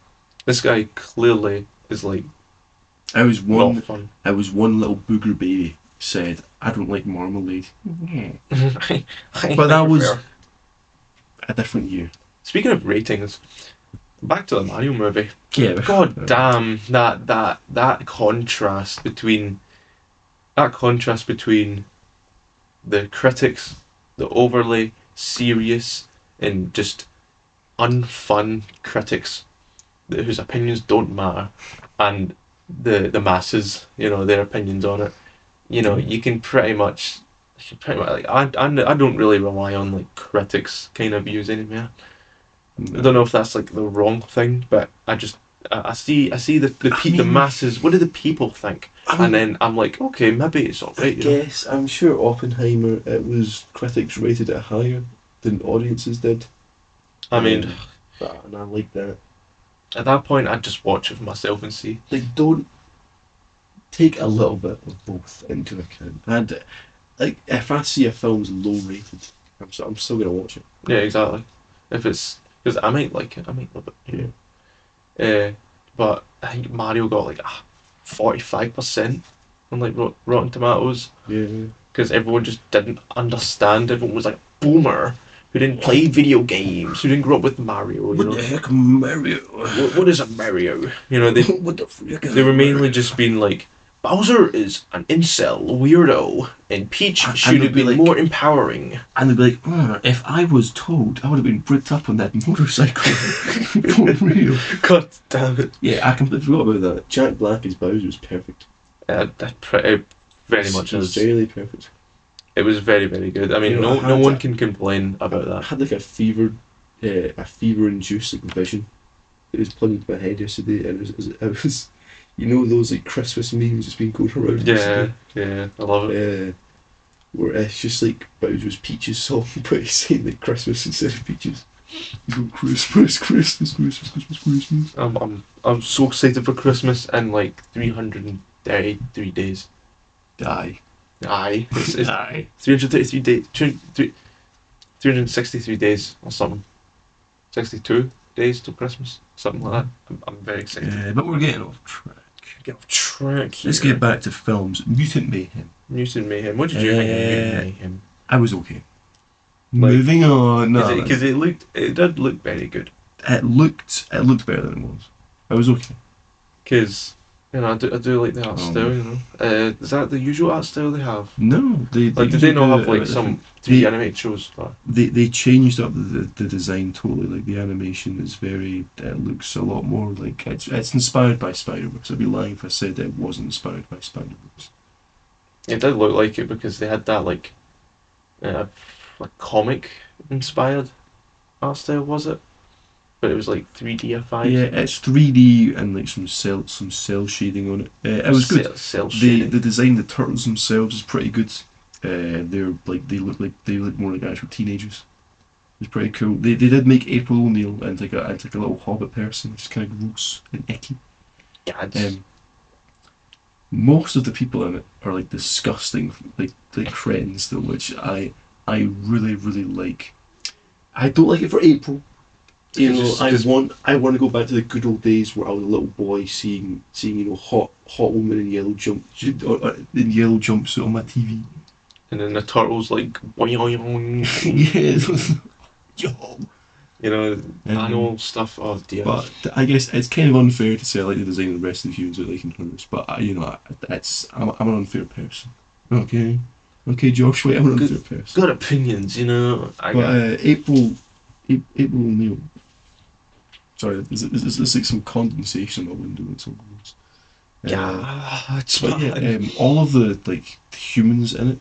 This guy clearly is like
I was
not
one.
fun.
I was one little booger baby said, "I don't like marmalade." But that was a different year.
Speaking of ratings, back to the Mario movie.
Yeah.
God damn that contrast between the critics, the overly serious and just unfun critics whose opinions don't matter, and the masses, their opinions on it. You can pretty much like I don't really rely on like critics kind of views anymore. I don't know if that's like the wrong thing, but I see the masses. What do the people think? And then I'm like, okay, maybe it's alright.
Yes, I'm sure Oppenheimer, it was critics rated it higher than audiences did.
I mean,
And I like that.
at that point, I'd just watch it for myself and see.
Like, don't take a little bit of both into account. And like, if I see a film's low rated, I'm still gonna watch it.
Yeah, exactly. If it's because I might like it, I might love it. Yeah. But I think Mario got like 45% on like Rotten Tomatoes
Yeah.
because everyone just didn't understand. Everyone was like, "Boomer, who didn't play video games, who didn't grow up with Mario.
What the heck, Mario?
What is a Mario? You know,
What the frick is
they were
a
mainly
Mario?
just being like, Bowser is an incel weirdo, and Peach
And
should
they'd
have
be
been
like-
more empowering.
And they'd be like, if I was told, I would have been bricked up on that motorcycle. For real.
God damn it.
Yeah, I completely forgot about that. Jack Black as Bowser was perfect.
It very much is.
Really perfect.
It was very, very good. I mean,
You know, I
no
had
one
to-
can complain about
I
that.
had like a fever-induced like vision. It was plugged into my head yesterday, and it was you know those like Christmas memes that's been going around.
Yeah, yeah, I love it.
Where it's just like Bowser's Peaches song, but he's saying like Christmas instead of peaches. You go Christmas, Christmas, Christmas, Christmas, Christmas.
I'm so excited for Christmas in like 333 days.
Die.
Aye, it's
Die.
333 days, 363 days or something. 62 days till Christmas, something like that. I'm very excited.
Yeah, but we're getting off track.
Get off track here.
Let's get back to films. Mutant Mayhem.
Mutant Mayhem. What did you think of Mutant Mayhem?
I was okay.
Like,
Moving on. No,
Because it did look very good.
it looked better than it was. I was okay.
Because, you know, I do like the art style, you know. Is that the usual art style they have?
No, they
Like, did
usually
they not
do
have
it a
like
bit
some
different.
3D animated shows? Or?
They changed up the design totally. Like the animation is very. It looks a lot more like it's inspired by Spider-Verse. I'd be lying if I said it wasn't inspired by Spider-Verse.
It did look like it because they had that like comic inspired art style, was it? But it was like 3D-ified.
Yeah, it's 3D and like some cell shading on it. It was good.
Cell
The
shading.
design, the turtles themselves is pretty good. They look more like actual teenagers. It's pretty cool. They did make April O'Neil and like a little hobbit person, which is kind of gross and icky.
Gads.
Most of the people in it are like disgusting, like cretins, though, which I really like. I don't like it for April. You know, I want to go back to the good old days where I was a little boy seeing hot woman in yellow jumpsuit on my TV.
And then the turtles like boing.
Yeah,
You know, animal stuff. Oh dear.
but I guess it's kind of unfair to say I like the design of the rest of the humans that like in hers. But I'm an unfair person. Okay, Josh, wait, I'm an unfair person.
Good opinions, you know.
April O'Neil. Sorry, there's like some condensation on my window. It's all gross.
Gads.
But yeah, all of the like humans in it,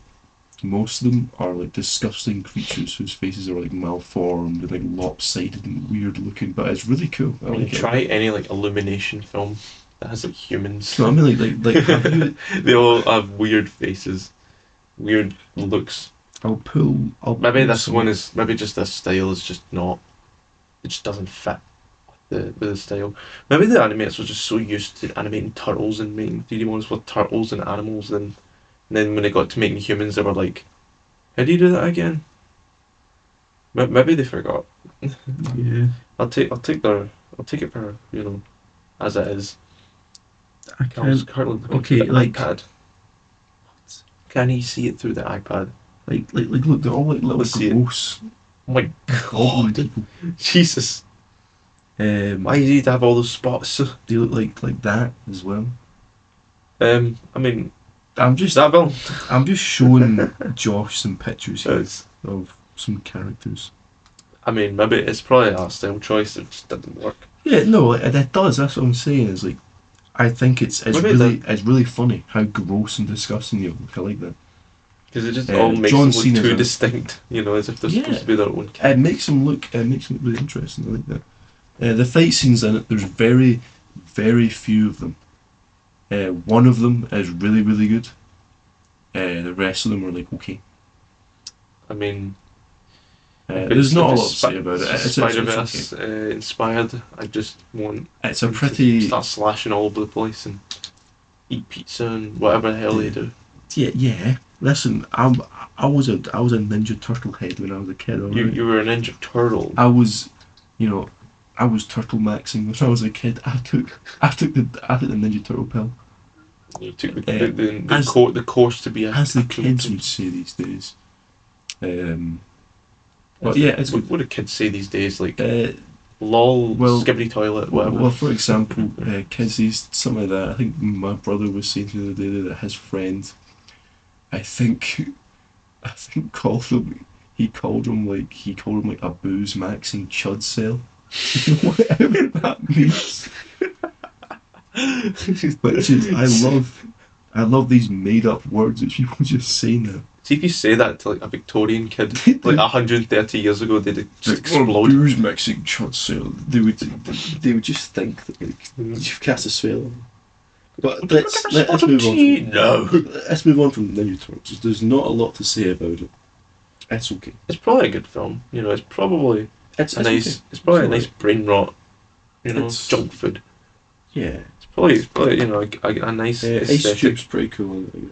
most of them are like disgusting creatures whose faces are like malformed and like lopsided and weird looking. But it's really cool. I like it.
Try any like Illumination film that has like humans.
No, I mean like have you?
They all have weird faces, weird looks.
Maybe
This one is just this style is just not. It just doesn't fit with the style. Maybe the animators were just so used to animating turtles and making 3D models with turtles and animals, and then when they got to making humans, they were like, "How do you do that again?" Maybe they forgot.
Yeah.
I'll take it for as it is.
I can't. Okay,
the
like-
iPad. Can you see it through the iPad?
Like look, they're all like little
Let's see it.
gross
Oh my
goblin
god!
people.
Jesus! Why do you need to have all those spots?
They look like that as well.
I mean,
I'm just
that
I'm just showing Josh some pictures here
It's,
of some characters.
I mean, maybe it's probably our style choice that just didn't work.
Yeah, no, it does. That's what I'm saying. Is like, I think it's
Maybe
it's really funny how gross and disgusting you look. I like that.
Because it just
Yeah,
all makes
John
them look
Cena's
too
a-
distinct, as if they're
Yeah.
supposed to be their own.
It makes them look really interesting. I like that. The fight scenes in it, there's very, very few of them. One of them is really, really good. The rest of them are like okay.
I mean,
There's not a lot to say about it. It's
Spider-Verse
okay.
inspired. I just want
It's a
them to
pretty
start slashing all over the place and eat pizza and whatever the hell they do.
yeah. Listen, I was a Ninja Turtle head when I was a kid. Alright?
You were a Ninja Turtle.
I was turtle maxing when I was a kid. I took the Ninja Turtle pill.
You took
as-
the course to be a
As the
cartoon.
kids would say these days. But yeah, it's
what do kids say these days? Like,
uh,
lol,
well-
skibbity toilet, whatever.
well, for example, kids use something like that. I think my brother was saying the other day that his friend, I think called him. He called him like a booze maxing chud cell. Whatever that means. Which is, I love these made up words that people just say now.
See, if you say that to like a Victorian kid, like 130 years ago, they'd just
Like, oh,
explode.
booze maxing chud cell. They would just think that you've cast a spell on them. But let's move on. Let's move on from Ninja Turtles. There's not a lot to say about it. It's okay.
It's probably a good film. You know, it's probably
It's
nice.
okay.
It's probably a
It's
nice brain rot. You know,
It's-
junk food.
Yeah.
It's probably you know a nice
Ice
aesthetic.
Cube's pretty cool, I guess.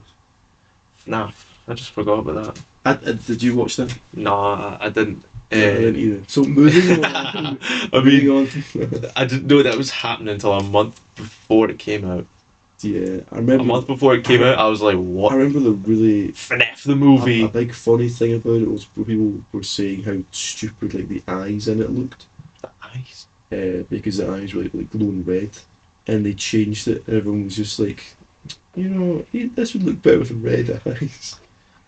FNAF. I just forgot about that.
Did you watch that?
Nah, I didn't.
I didn't either. So moving on.
I
moving
mean,
on.
I didn't know that was happening until a month before it came out.
Yeah, I
A
remember.
month before it came out, I was like,
I
"What?
remember the really
FNAF the movie?"
a big funny thing about it was where people were saying how stupid like the eyes in it looked,
The eyes.
because the eyes were like glowing red, and they changed it. And everyone was just like, this would look better with red eyes.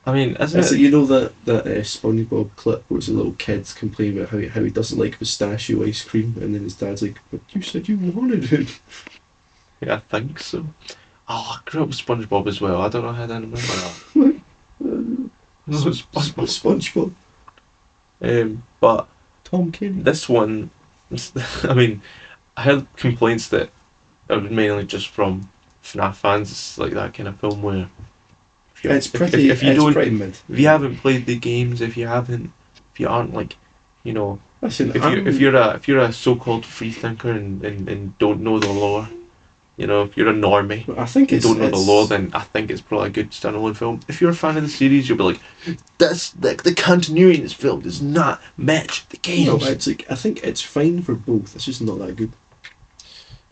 I mean, isn't
It's
it?
like, you know that SpongeBob clip where it's a little kid complaining about how he doesn't like pistachio ice cream, and then his dad's like, "But you said you wanted it."
Yeah, I think so. Oh, I grew up with SpongeBob as well. I don't know how to remember that.
SpongeBob.
But
Tom Kenny.
this one, I mean, I heard complaints that it was mainly just from FNAF fans. It's like that kind of film where
It's pretty.
if you
it's
don't,
pretty mid.
if you haven't played the games, if you aren't like, you know,
Listen,
if you're a so-called free thinker and don't know the lore, you know, if you're a normie,
I think
you
it's
don't know the
it's-
lore, then I think it's probably a good standalone film. If you're a fan of the series, you'll be like, that's like the continuity in this film does not match the games.
No, it's like I think it's fine for both. It's just not that good.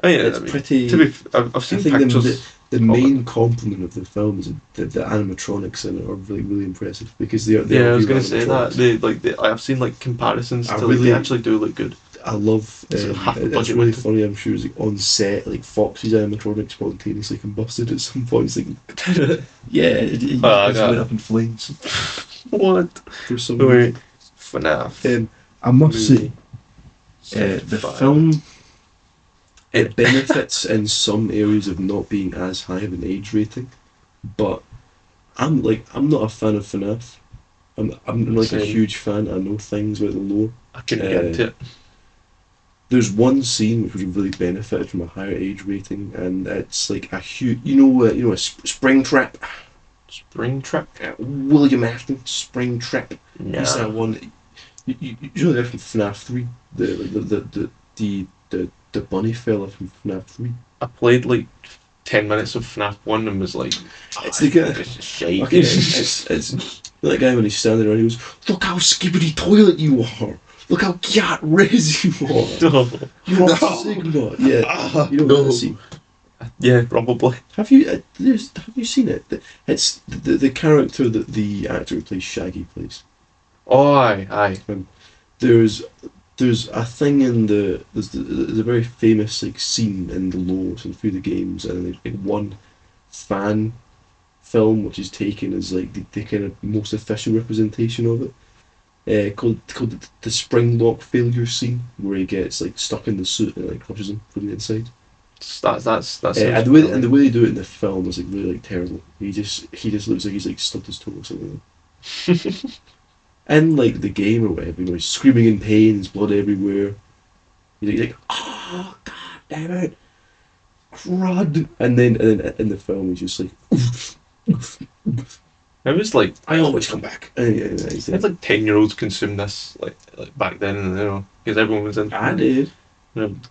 Oh, yeah,
It's
I mean,
pretty.
I've
I
seen
think
pictures.
the main component of the film is the animatronics in it are really really impressive because they are.
Yeah, I was
real
gonna say that.
animatronics.
I've seen like comparisons
I
to like, they
really-
actually do look good.
I love.
It's like half the
It's
budget
really
went to-
funny. I'm sure it's like on set, like Fox's animatronics spontaneously combusted at some point. It's like, yeah, it
I
just
got
went
it.
up in flames
What?
for some
Wait,
reason.
FNAF.
I must
movie.
say, the
75.
film it benefits in some areas of not being as high of an age rating, but I'm not a fan of FNAF. I'm like a
Same.
huge fan. I know things about the lore.
I couldn't get into it.
There's one scene which would have really benefited from a higher age rating, and it's like a huge, a Springtrap.
Springtrap?
William Afton Springtrap.
No.
He's that one. You know that from FNAF 3, the bunny fella from FNAF 3.
I played like 10 minutes of FNAF 1 and was like,
It's the guy.
this is shite.
Okay, it's that guy when he's standing around. He goes, "Look how skibbity toilet you are. Look how cat res you are. You're a Sigma." Yeah, you know
no.
that scene.
Yeah, probably.
Have you seen it? It's the character that the actor who plays Shaggy plays.
Oh, aye.
There's a thing in there's a very famous like scene in the lore and through the games, and there's like one fan film which is taken as like the kind of most official representation of it. Called the Springlock failure scene, where he gets like stuck in the suit and it like crushes him from the inside.
That's
And the way they do it in the film is like really like terrible. He just looks like he's like stubbed his toe or something. And like the game or whatever, he's screaming in pain, there's blood everywhere. He's like, "Oh god damn it, crud!" And then in the film he's just like, "Oof, oof, oof.
It was like,
I always come back." And he's
it's like 10-year-olds consumed this like back then, you know, because everyone was into
I did.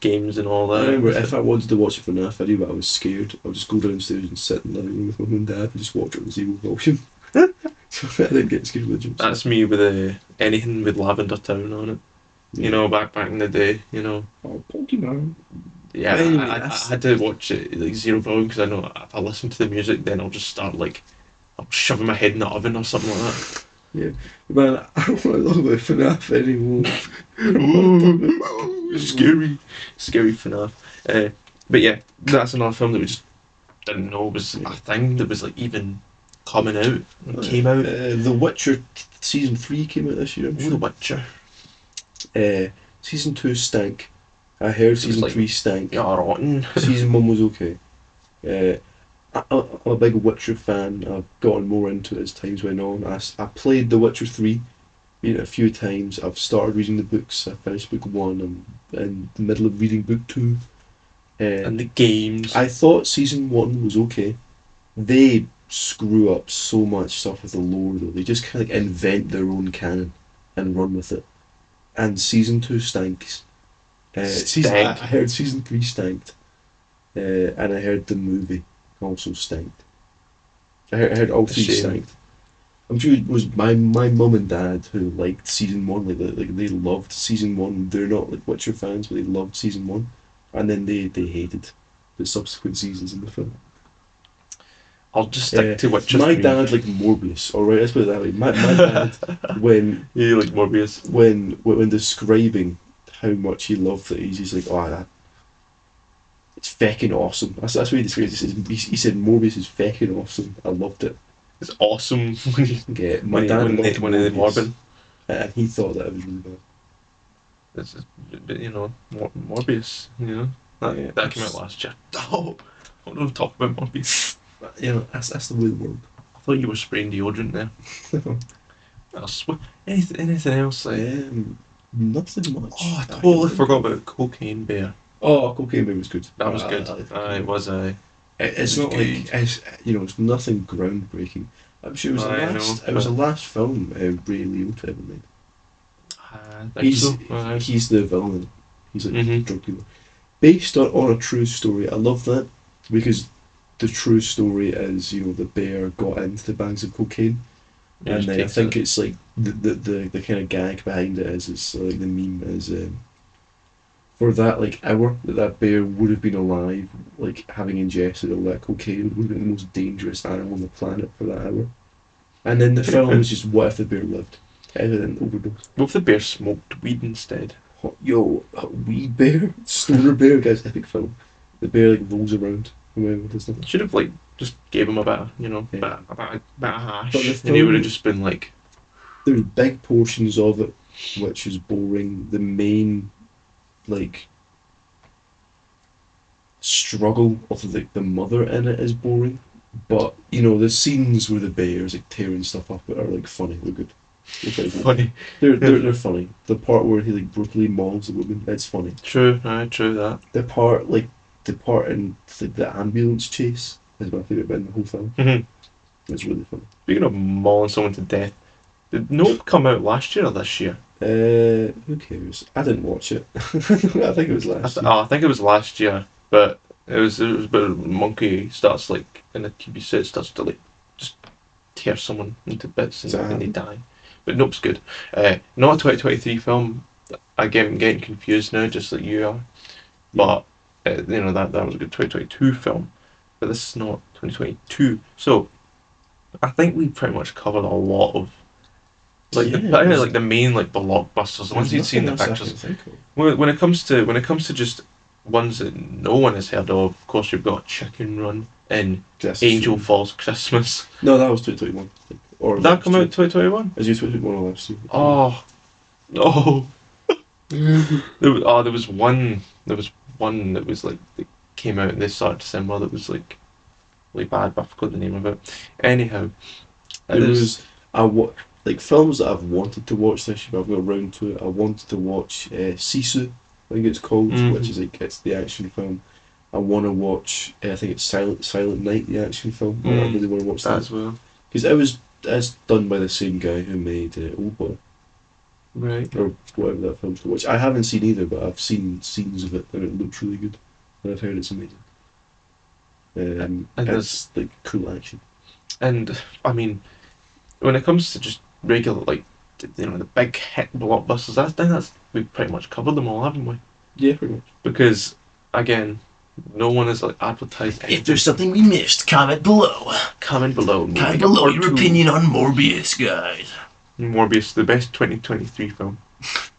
games and all
I
that.
remember if I wanted to watch it for FNAF video, but I was scared, I would just go downstairs and sit in the living room with my mum and dad and just watch it on zero volume. So I didn't get scared with it.
That's me with anything with Lavender Town on it.
Yeah.
You know, back in the day, you know.
Oh, Pokemon.
Yeah,
Anyway,
I had to watch it like zero volume because I know if I listen to the music, then I'll just start like, I'm shoving my head in the oven or something like that.
Yeah. Man, I don't want to talk about FNAF anymore.
Scary FNAF. But yeah, that's another film that we just didn't know was a thing that was like even coming out. Came out.
The Witcher season 3 came out this year. I'm sure.
The Witcher.
Season 2 stank. I heard season 3 stank.
Yeah, rotten.
Season 1 was okay. I'm a big Witcher fan. I've gotten more into it as times went on. I played The Witcher 3, beat it a few times. I've started reading the books. I finished book 1. I'm in the middle of reading book 2.
And the games.
I thought season 1 was okay. They screw up so much stuff with the lore though. They just kind of invent their own canon and run with it. And season 2 stinks. I heard season 3 stanked. And I heard the movie also stanked. I heard all 3 stanked. I'm sure it was my mum and dad who liked season 1. Like they loved season 1. They're not like Witcher fans, but they loved season 1. And then they hated the subsequent seasons in the film.
I'll just stick to Witcher.
My dad liked Morbius. Alright, let's put it that way. My dad, when
you like Morbius,
when describing how much he loved it, he's just like, it's feckin' awesome. That's what he described it. He said Morbius is feckin' awesome. I loved it.
It's awesome.
Yeah, my dad loved
Morbius,
and he thought that it was really bad.
It's just, Morbius, that came out last year. Oh, I don't talk about Morbius.
That's the way of the world.
I thought you were spraying deodorant there. Anything else?
Nothing much.
Oh, I totally forgot about Cocaine Bear.
Oh, Cocaine Bear was good.
That was good. It was.
It's not good. It's nothing groundbreaking. I'm sure it was the last film Ray Liotta ever made. He's the villain. He's like a drug dealer. Based on a true story. I love that because the true story is the bear got into the bags of cocaine, and then I think it's like the kind of gag behind it is it's like the meme is for that hour that bear would have been alive, having ingested all that cocaine, would have been the most dangerous animal on the planet for that hour. And then the film was just what if the bear lived? Evident overdose.
What if the bear smoked weed instead?
A weed bear? Stoner bear? Guys, epic film. The bear rolls around.
Should have just gave him a bit of, bit of hash.
Film,
and he would have just been like...
There's big portions of it which is boring. The main, struggle of the mother in it is boring. But, the scenes where the bear's tearing stuff up are funny. They're good. They're
funny.
They're funny. The part where he brutally mauls the woman, it's funny.
True that.
The part in the ambulance chase is my favourite bit in the whole film.
Mm-hmm.
It's really funny.
Speaking of mauling someone to death, did Nope come out last year or this year?
Who cares? I didn't watch it. I think it was last year.
I think it was last year, but it was about a monkey starts in a TV set starts to just tear someone into bits and they die. But Nope's good. Not a 2023 film. Again, I'm getting confused now, just like you are. But that was a good 2022 film. But this is not 2022. So I think we pretty much covered a lot of the main blockbusters, the ones you'd seen in the pictures. When it comes to just ones that no one has heard of course you've got Chicken Run and Angel Falls Christmas.
No, that was 2021. Or
did that come out 2021?
Is it 2021 or last year?
Oh no. There was one that was that came out this start of December that was really bad, but I forgot the name of it. Anyhow,
films that I've wanted to watch this year, but I've got around to it. I wanted to watch Sisu, I think it's called, which is it's the action film. I want to watch, I think it's Silent Night, the action film. I really want to watch that
as well.
Because it's done by the same guy who made Oldboy.
Right.
Or whatever that film's called, which I haven't seen either, but I've seen scenes of it and it looks really good. And I've heard it's amazing. And it's cool action.
And I mean, when it comes to just regular the big hit blockbusters, I think we've pretty much covered them all, haven't we?
Yeah, pretty much.
Because again, no one has advertised anything.
If there's something we missed, comment below.
Comment below
Comment below your opinion on Morbius, guys.
Morbius, the best 2023 film.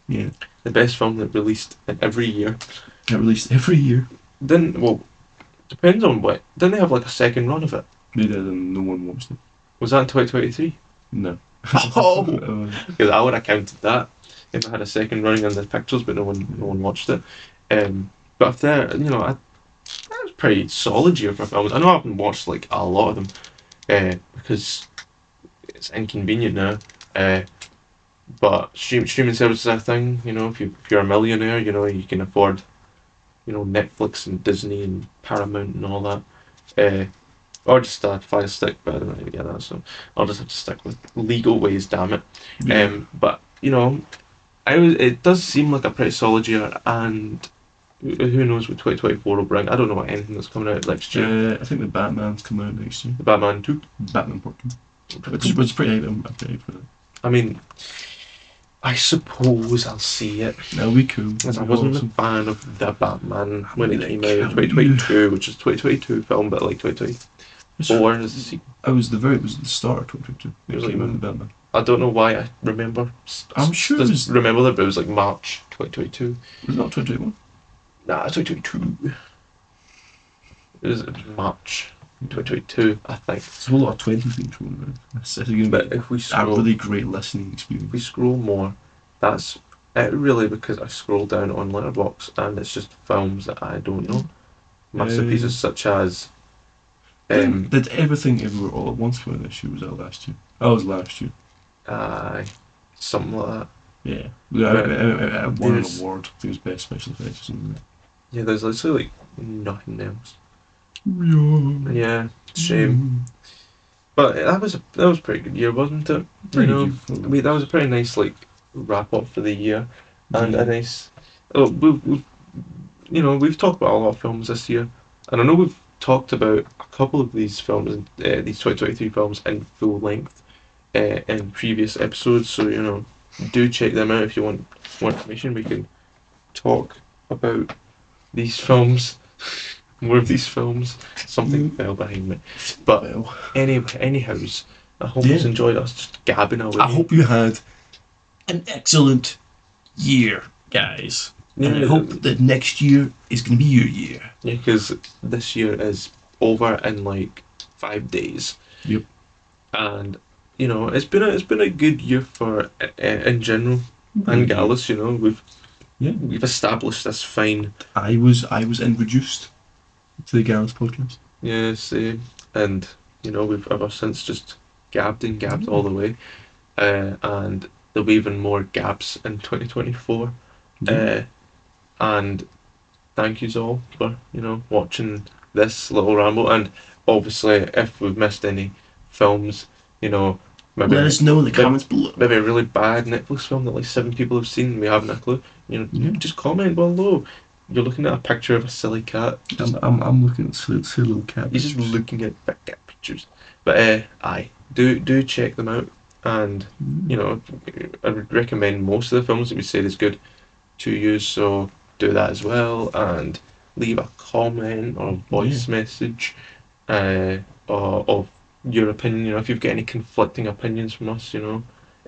Yeah.
The best film that released in every year.
It released every year.
Depends on what. Didn't they have like a second run of it?
They did, and no one watched it.
Was that in 2023?
No.
Oh! Because I would have counted that if I had a second running in the pictures, but no one watched it. But if they're, that was a pretty solid year for films. I know I haven't watched like a lot of them because it's inconvenient now. But streaming services are a thing. If you're a millionaire, you can afford, Netflix and Disney and Paramount and all that. Or just a Fire Stick, but I don't really get that, so I'll just have to stick with legal ways, damn it.
Yeah.
But it does seem like a pretty solid year, and who knows what 2024 will bring. I don't know what anything that's coming out next year.
I think the Batman's coming out next year.
The Batman 2?
Batman Part 2. Which is pretty hyped. I'm pretty hyped for that.
I mean, I suppose I'll see it.
That'll be cool.
Because I wasn't a fan of the Batman when it came out in 2022, which is 2022 film, but like 2024 is the sequel.
It was the start of 2022.
It was like
the Batman.
I don't know why I remember.
I'm sure it was.
Remember that, but it was like March 2022.
Was it not 2021?
Nah, 2022. It was March 2022, I think.
There's a whole lot of 20s being thrown around. That's going to
But
be
if we
a
scroll,
really great listening experience.
if we scroll more, that's it really, because I scroll down on Letterboxd and it's just films that I don't know. Masterpieces such as.
Did Everything Everywhere All at Once come out this year? Was that last year? That was last year.
Something like that.
Yeah. It won an
There's-
award. I think it was Best Special Effects or something.
Yeah, there's literally like nothing else.
Yeah.
Yeah, shame. But that was a pretty good year, wasn't it?
Pretty good.
That was a pretty nice like wrap up for the year, and
Yeah.
a nice. Oh, we've talked about a lot of films this year, and I know we've talked about a couple of these films, these 2023 films in full length, in previous episodes. So do check them out if you want more information. We can talk about these films. More of these films. Something fell behind me. But anyhows, I hope you enjoyed us just gabbing away.
I hope you had an excellent year, guys. And I hope that next year is going to be your year.
Yeah, because this year is over in like 5 days.
Yep.
And it's been a good year for in general. And Gallus, we've established this fine.
I was introduced to the Gallus Podcast.
Yeah, same. And we've ever since just gabbed and gabbed all the way. And there'll be even more gaps in 2024. And thank yous all for watching this little ramble. And obviously, if we've missed any films, maybe
let us know in the comments below.
Maybe a really bad Netflix film that like 7 people have seen and we haven't a clue. Just comment below. You're looking at a picture of a silly cat.
I'm looking at silly little cat.
You're just looking at big cat pictures. But do check them out. And I would recommend most of the films that we said is good to use. So do that as well, and leave a comment or a voice message of your opinion. If you've got any conflicting opinions from us,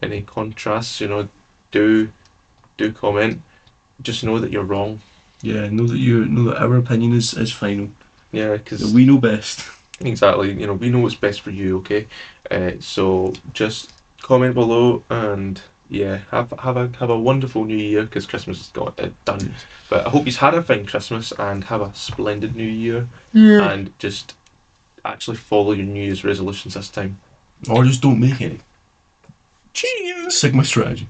any contrasts, do comment. Just know that you're wrong.
Yeah, know that our opinion is final.
Yeah, because
we know best.
Exactly. We know what's best for you. Okay. So just comment below, and have a wonderful new year, because Christmas has got it done. But I hope you've had a fine Christmas and have a splendid new year. Yeah. And just actually follow your New Year's resolutions this time.
Or just don't make any. Cheers! Sigma strategy.